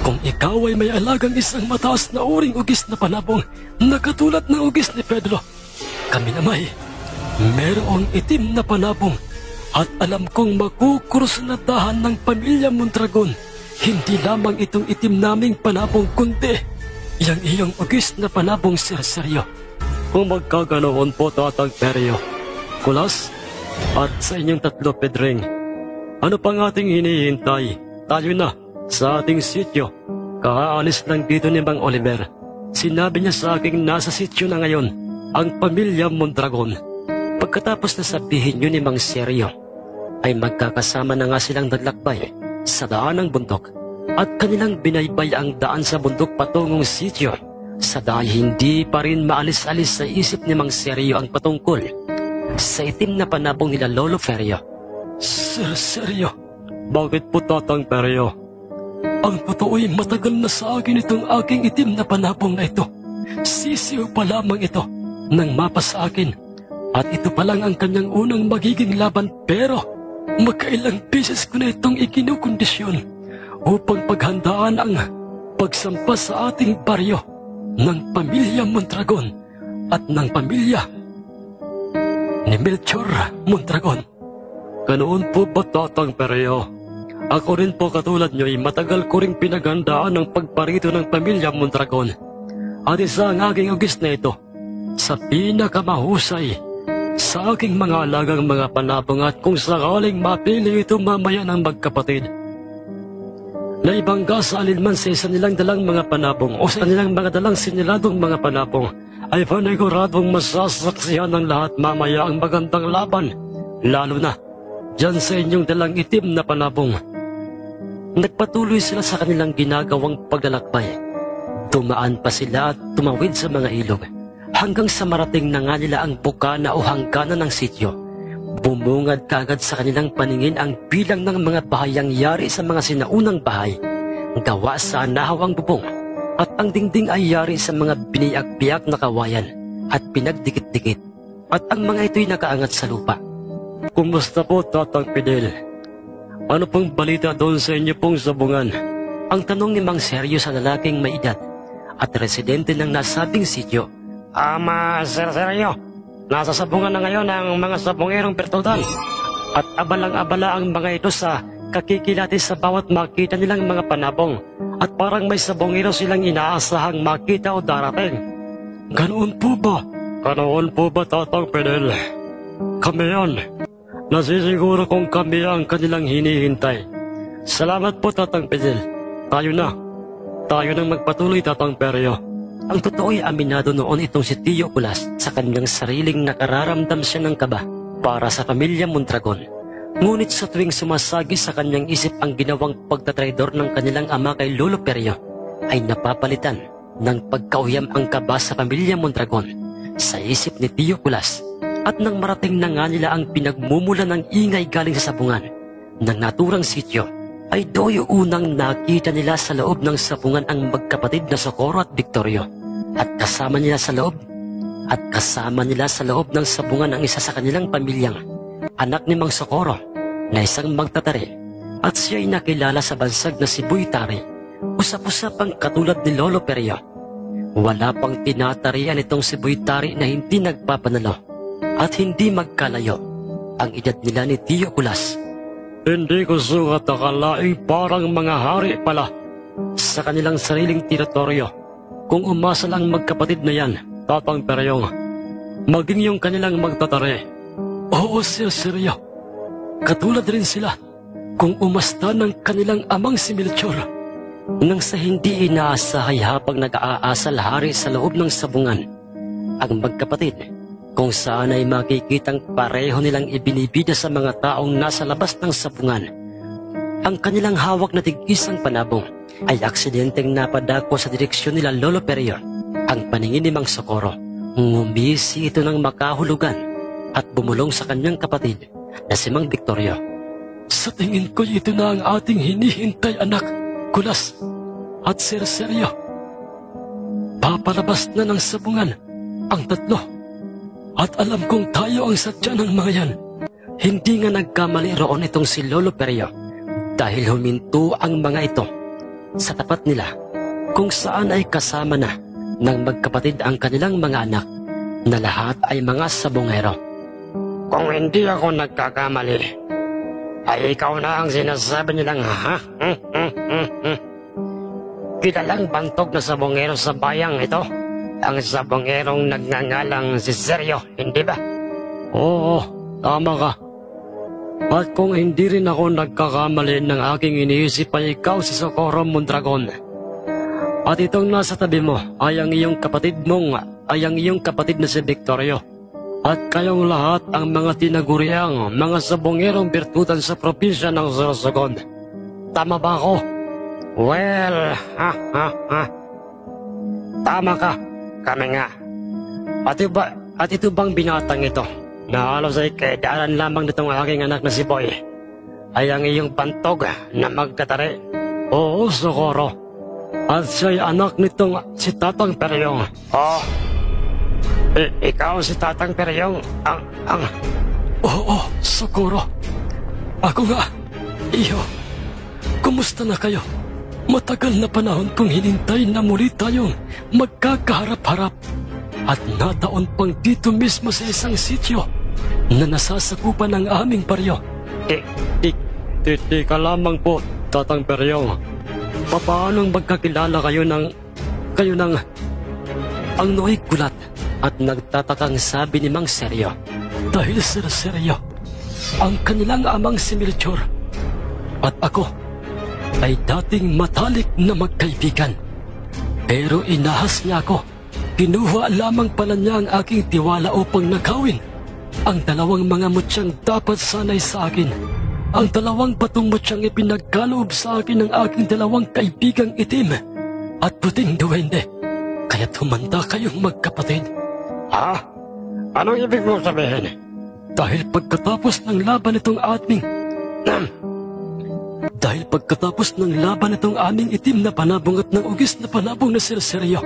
Kung ikaw ay may alagang isang mataas na uring ugis na panabong na katulad ng ugis ni Pedro, kami namay merong itim na panabong at alam kong makukursunadahan ng pamilya Mondragon. Hindi lamang itong itim naming panabong kundi yang iyong ugis na panabong, Sir Seryo. Kung magkaganoon po, Tatang Perio, Kulas, at sa inyong tatlo, Pedring, ano pang ating hinihintay? Tayo na sa ating sityo. Kakaalis lang dito ni Mang Oliver. Sinabi niya sa aking nasa sityo na ngayon ang pamilya Mondragon. Pagkatapos na sabihin niyo ni Mang Seryo, ay magkakasama na nga silang naglakbay sa daan ng bundok at kanilang binaybay ang daan sa bundok patungong sityo. Sa dahil hindi pa rin maalis-alis sa isip ni Mang Seryo ang patungkol sa itim na panabong nila Lolo Perio. Sir Seryo, bakit po, Tatang Perio? Ang totoo'y matagal na sa akin itong aking itim na panabong na ito. Sisiw pa lamang ito nang mapa sa akin. At ito pa lang ang kanyang unang magiging laban, pero magkailang beses ko na itong ikinukondisyon upang paghandaan ang pagsampa sa ating baryo ng pamilya Mondragon at ng pamilya ni Melchor Mondragon. Ganoon po ba, Tatang Perio? Ako rin po katulad nyo'y matagal ko ring pinaghandaan ng pagparito ng pamilya Mondragon. At isa ang aking ugis na ito sa pinakamahusay sa aking mga alagang mga panabong at kung sakaling mapili ito mamaya ng magkapatid na ibangga sa alinman sa isa nilang dalang mga panabong o sa nilang mga dalang siniladong mga panabong, ay paniguradong masasaksihan ng lahat mamaya ang magandang laban, lalo na dyan sa inyong dalang itim na panabong. Nagpatuloy sila sa kanilang ginagawang paglalakbay. Tumaan pa sila at tumawid sa mga ilog hanggang sa marating na nga nila ang bukana o hangganan ng sityo. Bumungad kagad sa kanilang paningin ang bilang ng mga bahayang yari sa mga sinaunang bahay, gawa sa nahawang bubong, at ang dingding ay yari sa mga biniyak-biyak na kawayan at pinagdikit-dikit, at ang mga ito'y nakaangat sa lupa. Kumusta po, Tatang Fidel? Ano pong balita doon sa inyo pong sabungan? Ang tanong ni Mang Seryo sa lalaking may edad at residente ng nasabing sityo. Sir Seryo, nasa sabungan na ngayon ang mga sabungerong bertudan at abalang-abala ang mga ito sa kakikilati sa bawat makita nilang mga panabong at parang may sabongero silang inaasahang makita o darating. Ganoon po ba? Ganoon po ba, Tatang Fidel? Kami yan. Nasisiguro kong kami ang kanilang hinihintay. Salamat po, Tatang Fidel. Tayo na. Tayo nang magpatuloy, Tatang Perio. Ang totoo'y aminado noon itong si Tio Kulas sa kanyang sariling nakararamdam siya ng kaba para sa pamilya Mondragon. Ngunit sa tuwing sumasagi sa kanyang isip ang ginawang pagtatraidor ng kanilang ama kay Lolo Perio, ay napapalitan ng pagkauyam ang kaba sa pamilya Mondragon sa isip ni Tio Kulas. At nang marating na nga nila ang pinagmumula ng ingay galing sa sabungan ng naturang sityo, ay do'y unang nakita nila sa loob ng sabungan ang magkapatid na Socorro at Victorio. At kasama nila sa loob ng sabungan ang isa sa kanilang pamilyang anak ni Mang Socorro na isang magtatari, at siya'y nakilala sa bansag na si Boy Tari, usap-usapang katulad ni Lolo Perio. Wala pang tinatarian itong si Boy Tari na hindi nagpapanalo at hindi magkalayo ang edad nila ni Tio Kulas. Hindi ko sukat akalaing parang mga hari pala sa kanilang sariling teritoryo kung umasa lang magkapatid na yan, Tatang Peryong, maging yung kanilang magtatari. Oo, Sir Seryo, katulad rin sila kung umasta ng kanilang amang si Melchor nang sa hindi inaasahay habang nag-aasal hari sa loob ng sabungan ang magkapatid, kung saan ay makikitang pareho nilang ibinibida sa mga taong nasa labas ng sabungan. Ang kanilang hawak na tig-isang panabong ay aksidenteng napadako sa direksyon nila Lolo Perio. Ang paningin ni Mang Socorro, ngumisi ito ng makahulugan at bumulong sa kanyang kapatid na si Mang Victorio. Sa tingin ko ito na ang ating hinihintay, anak, Kulas at Sir Seryo. Papalabas na ng sabungan ang tatlo. At alam kong tayo ang sadya ng mga yan. Hindi nga nagkamali roon itong si Lolo Perio dahil huminto ang mga ito sa tapat nila kung saan ay kasama na ng magkapatid ang kanilang mga anak na lahat ay mga sabongero. Kung hindi ako nagkakamali, ay ikaw na ang sinasabi nilang kilalang bantog na sabongero sa bayang ito. Ang sabongerong nagngangalang si Seryo, hindi ba? Oo, tama ka. At kung hindi rin ako nagkakamali ng aking iniisip ay ikaw si Socorro Mondragon. At itong nasa tabi mo ay ang iyong kapatid na si Victorio. At kayong lahat ang mga tinaguriang mga sabongerong birtutan sa probinsya ng Sorsogon. Tama ba ako? Well, tama ka. Kami nga. At ito bang binatang ito na halos ay kaedaanan lamang nitong aking anak na si Boy ay ang iyong pantog na magkatari? Oo, Socorro. At siya'y anak nitong si Tatang Peryong. Oh, ikaw si Tatang Peryong? Oo, Socorro. Ako nga. Iyo, kumusta na kayo? Matagal na panahon kong hinintay na muli tayong magkakaharap-harap at nataon pang dito mismo sa isang sityo na nasasakupan ng aming baryo. Teka lamang po, Tatang Peryong. Papaanong magkakilala kayo ng ang nooy gulat at nagtatakang sabi ni Mang Seryo. Dahil Sir Seryo, ang kanilang amang si Melchor at ako ay dating matalik na magkaibigan. Pero inahas niya ako. Kinuha lamang pala niya ang aking tiwala upang nakawin ang dalawang mga mutyang dapat sanay sa akin. Ang dalawang patong mutyang ipinagkaloob sa akin ng aking dalawang kaibigang itim at puting duwende. Kaya tumanda kayong magkapatid. Ha? Anong ibig mo sabihin? Dahil pagkatapos ng laban itong aming itim na panabong at ng ugis na panabong na Sir Seryo,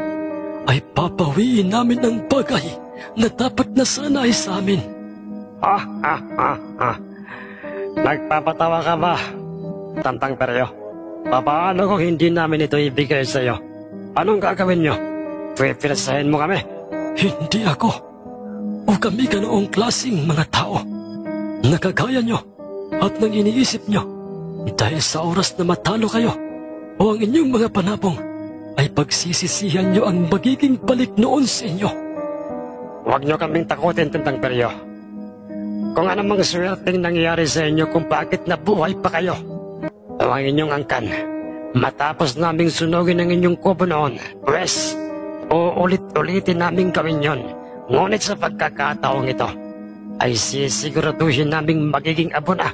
ay papawiin namin ang bagay na dapat na sana ay sa amin. Nagpapatawa ka ba, Tantang Peryo? Paano kung hindi namin ito ibigay sa iyo? Anong gagawin nyo? Pwipirasahin mo kami? Hindi ako o kami ganoong klaseng mga tao na kagaya nyo at nang iniisip nyo dahil sa oras na matalo kayo o ang inyong mga panabong ay pagsisisihan nyo ang magiging balik noon sa inyo. Huwag nyo kaming takutin, Tantang Peryo. Kung anumang swerteng nangyari sa inyo kung bakit nabuhay pa kayo o ang inyong angkan, matapos naming sunugin ang inyong kubo noon, pwes, uulit-ulitin naming gawin yon. Ngunit sa pagkakataong ito, ay sisiguraduhin naming magiging abo na.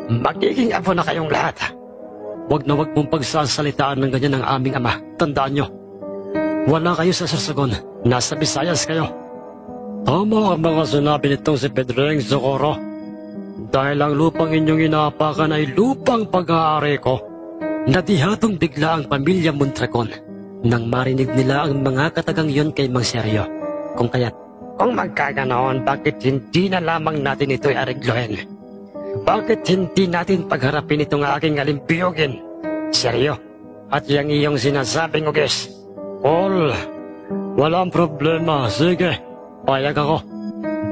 Magiging abo na kayong lahat. Huwag na huwag mong pagsasalitaan ng ganyan ng aming ama. Tandaan nyo, wala kayo sa Sorsogon. Nasa Visayas kayo. Tama ang mga sinabi nitong si Pedreng Socorro. Dahil ang lupang inyong inaapakan ay lupang pag-aari ko. Nadihatong bigla ang pamilya Mondragon nang marinig nila ang mga katagang yon kay Mang Seryo. Kung magkaganoon, bakit hindi na lamang natin ito'y ariglohin? Bakit hindi natin pagharapin itong aking alimpiyogin? Seryo, at yung iyong sinasabing ugis? Paul, walang problema. Sige, payag ako.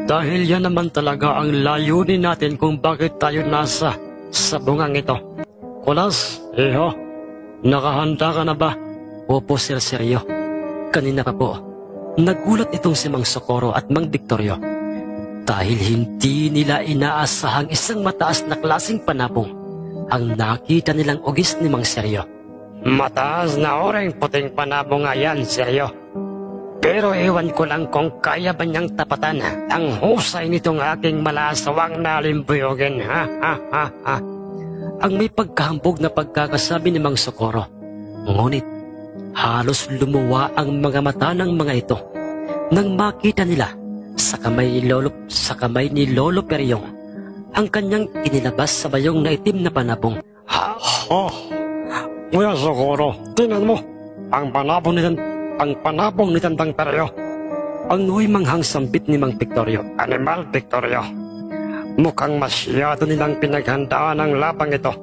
Dahil yan naman talaga ang layunin natin kung bakit tayo nasa sabungang ito. Kulas, iho, nakahanda ka na ba? Opo, Sir Seryo. Kanina pa po. Nagulat itong si Mang Socorro at Mang Victorio dahil hindi nila inaasahang isang mataas na klaseng panabong ang nakita nilang ugis ni Mang Seryo. Mataas na oring puting panabong nga yan, Seryo. Pero ewan ko lang kung kaya ba niyang tapatan ang husay nitong aking malasawang na alimbuyogin. Ang may pagkahambog na pagkakasabi ni Mang Socorro. Ngunit halos lumuwa ang mga mata ng mga ito nang makita nila sa kamay ni Lolo Peryong ang kanyang inilabas sa bayong na itim na panabong. Kuya Socorro, tingnan mo ang panabong ni Tantang Peryo. Ang nuwi manghang sambit ni Mang Victorio. Animal Victorio, mukhang masyado nilang pinaghandaan ang labang ito.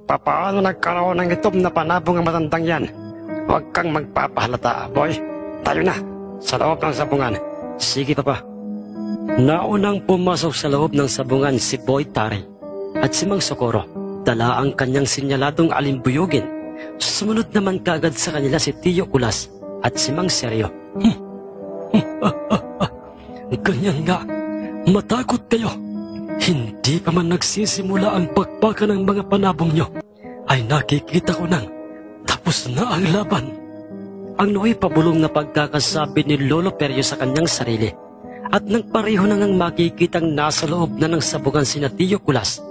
Paano nagkaroon ng itom na panabong ang matandang yan? Huwag kang magpapahalata, boy. Tayo na, sa loob ng sabungan. Sige, Papa. Naunang pumasok sa loob ng sabungan si Boy Tari at si Mang Socorro. Dala ang kanyang sinyaladong alimbuyugin. Sumunod naman kagad sa kanila si Tio Kulas at si Mang Seryo. Ganyan nga, matakot kayo. Hindi pa man nagsisimula ang pagpaka ng mga panabong nyo, ay nakikita ko nang tapos na ang laban. Ang nuwi pabulong na pagkakasabi ni Lolo Peryo sa kanyang sarili at nang pareho na ngang makikitang nasa loob na ng sabungan sina Tio Kulas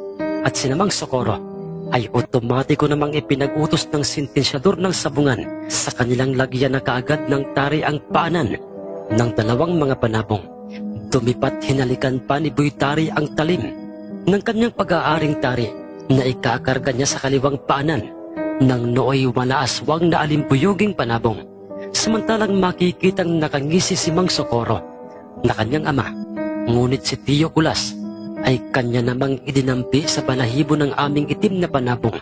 at sina Mang Socorro, ay otomatiko namang ipinag-utos ng sentensyador ng sabungan sa kanilang lagyan na kaagad ng tari ang paanan ng dalawang mga panabong. Tumipat hinalikan pa ni Boy Tari ang talim ng kanyang pag-aaring tari na ikakarga niya sa kaliwang paanan ng nooy walaaswang na alimbuyoging panabong. Samantalang makikitang nakangisi si Mang Socorro na kanyang ama, ngunit si Tio Kulas ay kanya namang idinampi sa balahibo ng aming itim na panabong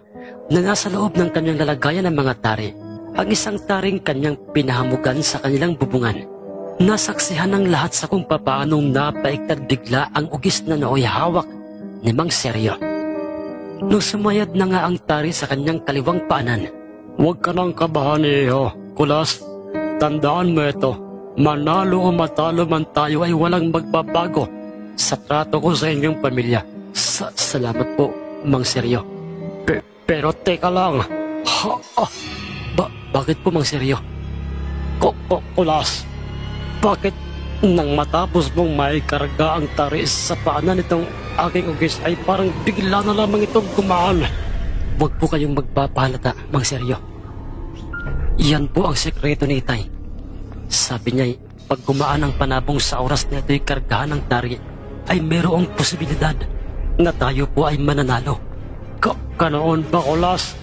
na nasa loob ng kanyang lalagayan ng mga tari. Ang isang taring kanyang pinahamugan sa kanilang bubungan. Nasaksihan ng lahat sa kung papaanong napaiktad bigla ang ugis na nooy hawak ni Mang Seryo. Nung sumayad na nga ang tari sa kanyang kaliwang paanan. Huwag ka nang kabahan, iho. Kulas, tandaan mo ito. Manalo o matalo man tayo ay walang magbabago. sa trato ko sa inyong pamilya. Salamat po, Mang Seryo. Pero teka lang. Bakit po, Mang Seryo? Kulas, bakit nang matapos mong may karga ang tari sa paanan nitong aking ugis ay parang bigla na lamang itong gumaan? Huwag po kayong magpapahalata, Mang Seryo. Yan po ang sekreto ni Itay. Sabi niya, pag gumaan ang panabong sa oras na ito'y kargahan ng tari, ay mayroong posibilidad na tayo po ay mananalo. Kanoon ba, Kulas?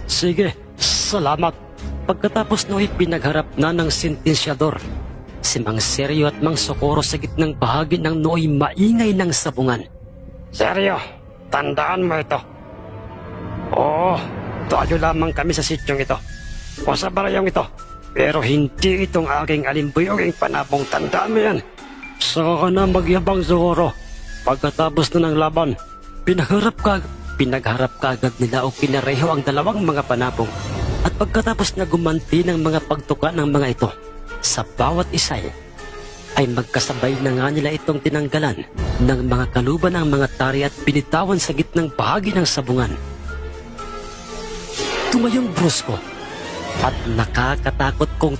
Sige, salamat. Pagkatapos no'y pinagharap na ng sentensyador, si Mang Seryo at Mang Socorro sa gitnang bahagi ng nooy maingay ng sabungan. Seryo, tandaan mo ito. Oo, tayo lamang kami sa sityong ito o sa balayong ito. Pero hindi itong aking alimbuyoging panabong, tandaan mo yan. Saka ka na magyabang, Socorro. Pagkatapos na ng laban, pinagharap kagad nila o pinareho ang dalawang mga panabong. At pagkatapos na gumanti ng mga pagtuka ng mga ito, sa bawat isa ay magkasabay na nga nila itong tinanggalan ng mga kaluban ng mga tari at binitawan sa gitnang bahagi ng sabungan. Tumayong brusko at nakakatakot kong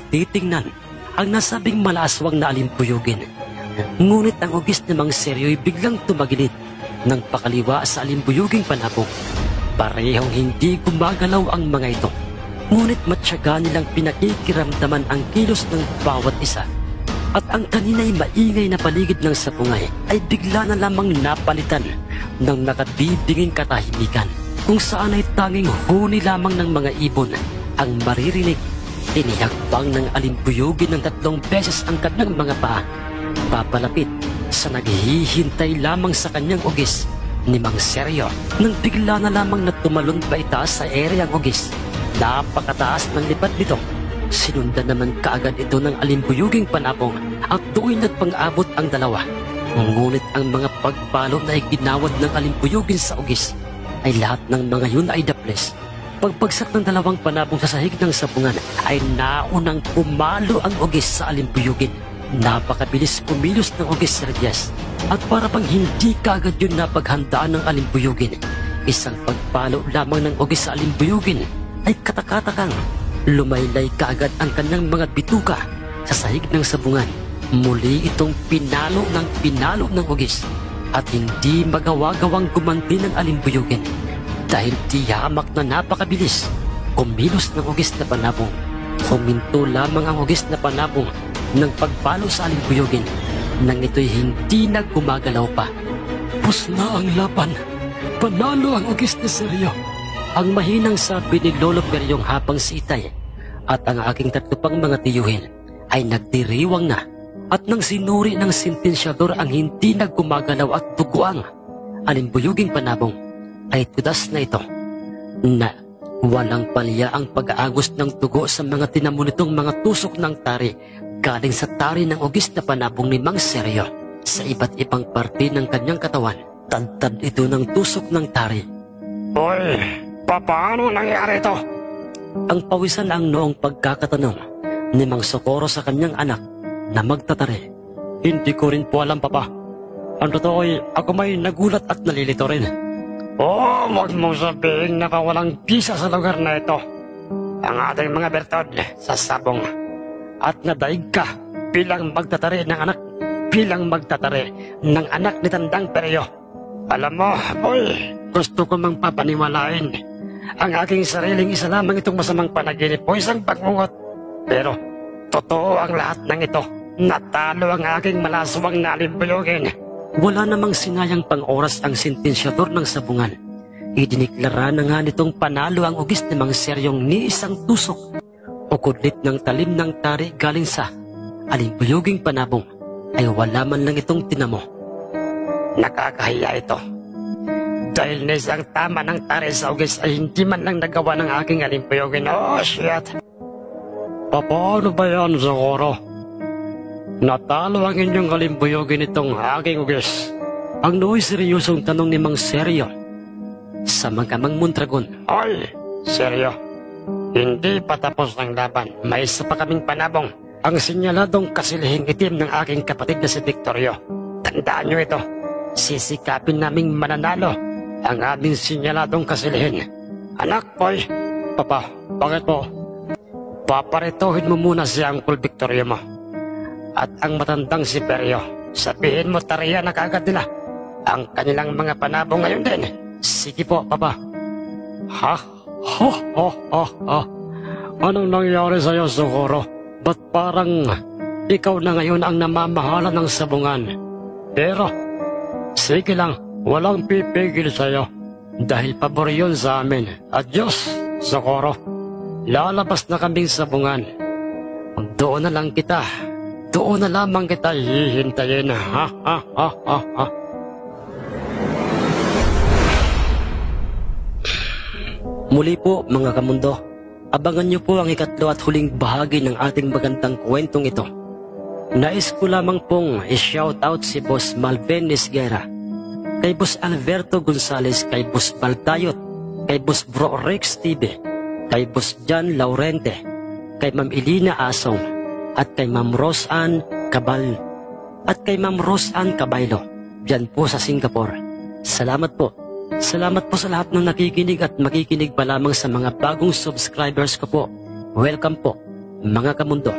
titingnan ang nasabing malaaswang na alimpuyugin. Ngunit ang ugis ni Mang Seryo'y biglang tumagilid ng pakaliwa sa alimpuyuging panabong. Parehong hindi gumagalaw ang mga ito. Ngunit matyaga nilang pinakikiramdaman ang kilos ng bawat isa. At ang kanina'y maingay na paligid ng sabungay ay bigla na lamang napalitan ng nakabibinging katahimikan, kung saan ay tanging huni lamang ng mga ibon ang maririnig. Tinihakbang ng alimpuyugin ng 3 beses ang kanyang mga paa, papalapit sa naghihintay lamang sa kanyang ugis ni Mang Seryo, nang bigla na lamang na tumalon pa itaas sa ere ang ugis. Napakataas ng lipad nito. Sinundan naman kaagad ito ng alimpuyuging panabong at doon nagpang-abot ang dalawa. Ngunit ang mga pagpalo na iginawad ng alimpuyugin sa ugis ay lahat ng mga yun ay daples. Pagpagsak ng dalawang panabong sa sahig ng sabungan ay naunang pumalo ang ugis sa alimpuyugin. Napakabilis kumilos ng ugis, Sir Diaz, at para pang hindi kaagad yun napaghandaan ng alimpuyugin. Isang pagpalo lamang ng ugis sa alimpuyugin ay katakatakang lumaylay kaagad ang kanyang mga bituka sa sahig ng sabungan. Muli itong pinalo ng ugis at hindi magawa-gawang gumanti ng alimpuyugin dahil tiyamak na napakabilis kumilos ng ugis na panabong. Huminto lamang ang ugis na panabong ng pagpalo sa alimpuyugin nang ito'y hindi na gumagalaw pa. Pus na ang laban. Panalo ang ugis ni Seryo. Ang mahinang sabi ni Lolo Peryong habang si Itay at ang aking 3 pang mga tiyuhin ay nagdiriwang na, at nang sinuri ng sentensyador ang hindi na gumagalaw at duguang alimpuyuging panabong, ay tudas na ito na walang palya ang pag-aagos ng dugo sa mga tinamo nitong mga tusok ng tari galing sa tari ng ugis na panabong ni Mang Seryo. Sa iba't ibang parte ng kanyang katawan, tantad ito ng tusok ng tari. Hoy, paano nangyari ito? Ang pawisan ang noong pagkakatanong ni Mang Socorro sa kanyang anak na magtatari. Hindi ko rin po alam, Papa. Ang totoo ay ako may nagulat at nalilito rin. Huwag mong sabihin na kawalang bisa sa lugar na ito ang ating mga bertod sa sabong at nadaig ka bilang magtatari ng anak ni Tandang Peryo. Alam mo, boy, gusto ko mang papaniwalain ang aking sariling isa lamang itong masamang panaginip o isang pagngungot. Pero totoo ang lahat ng ito. Natalo ang aking malaswang na alimpuyugin. Wala namang sinayang pang-oras ang sentensyador ng sabungan. Idiniklara na nga nitong panalo ang ugis ni Mang Seryong ni isang tusok o kudlit ng talim ng tari galing sa alimpuyuging panabong ay wala man lang itong tinamo. Nakakahiya ito. Dahil na isang tama ng tari sa ugis ay hindi man lang nagawa ng aking alimpuyugin. Oh, shit! Paano ba yan, Socorro? Natalo ang inyong alimpuyugin itong aking ugis. Ang nooy seryosong tanong ni Mang Seryo sa Magamang Mondragon. Oy, Seryo, hindi pa tapos ang laban. May isa pa kaming panabong ang sinyaladong kasilihing itim ng aking kapatid na si Victorio. Tandaan nyo ito, sisikapin naming mananalo ang aming sinyaladong kasilihin. Anak, boy. Papa, bakit po? Paparitohin mo muna si Uncle Victorio mo. At ang matandang si Perio, sabihin mo tariya na kagad nila ang kanilang mga panabo ngayon din. Sige po, Papa. Ha? Ho, ho, ho, ho. Anong nangyari sa'yo, Socorro? Ba't parang ikaw na ngayon ang namamahala ng sabungan? Pero, sige lang, walang pipigil sa'yo. Dahil pabor yun sa amin. Adios, Socorro. Lalabas na kaming sabungan. Doon na lang kita. Doon na lamang kita hihintayin. Ha, ha, ha, ha, ha. Muli po mga kamundo, abangan niyo po ang ikatlo at huling bahagi ng ating magandang kwentong ito. Nais ko lamang pong i-shoutout si Boss Malvin Nisguera, kay Boss Alberto Gonzales, kay Boss Baldayot, kay Boss Bro Rex TV, kay Boss John Laurente, kay Ma'am Elina Asong, at kay Ma'am Roseanne Cabal, at kay Ma'am Roseanne Cabaylo, dyan po sa Singapore. Salamat po. Salamat po sa lahat ng nakikinig at makikinig pa lamang sa mga bagong subscribers ko po. Welcome po, mga kamundo.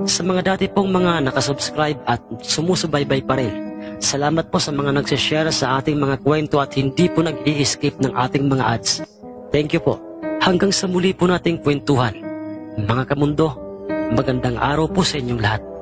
Sa mga dati pong mga nakasubscribe at sumusubaybay pa rin, salamat po sa mga nagsishare sa ating mga kwento at hindi po nag-i-escape ng ating mga ads. Thank you po. Hanggang sa muli po nating kwentuhan. Mga kamundo, magandang araw po sa inyong lahat.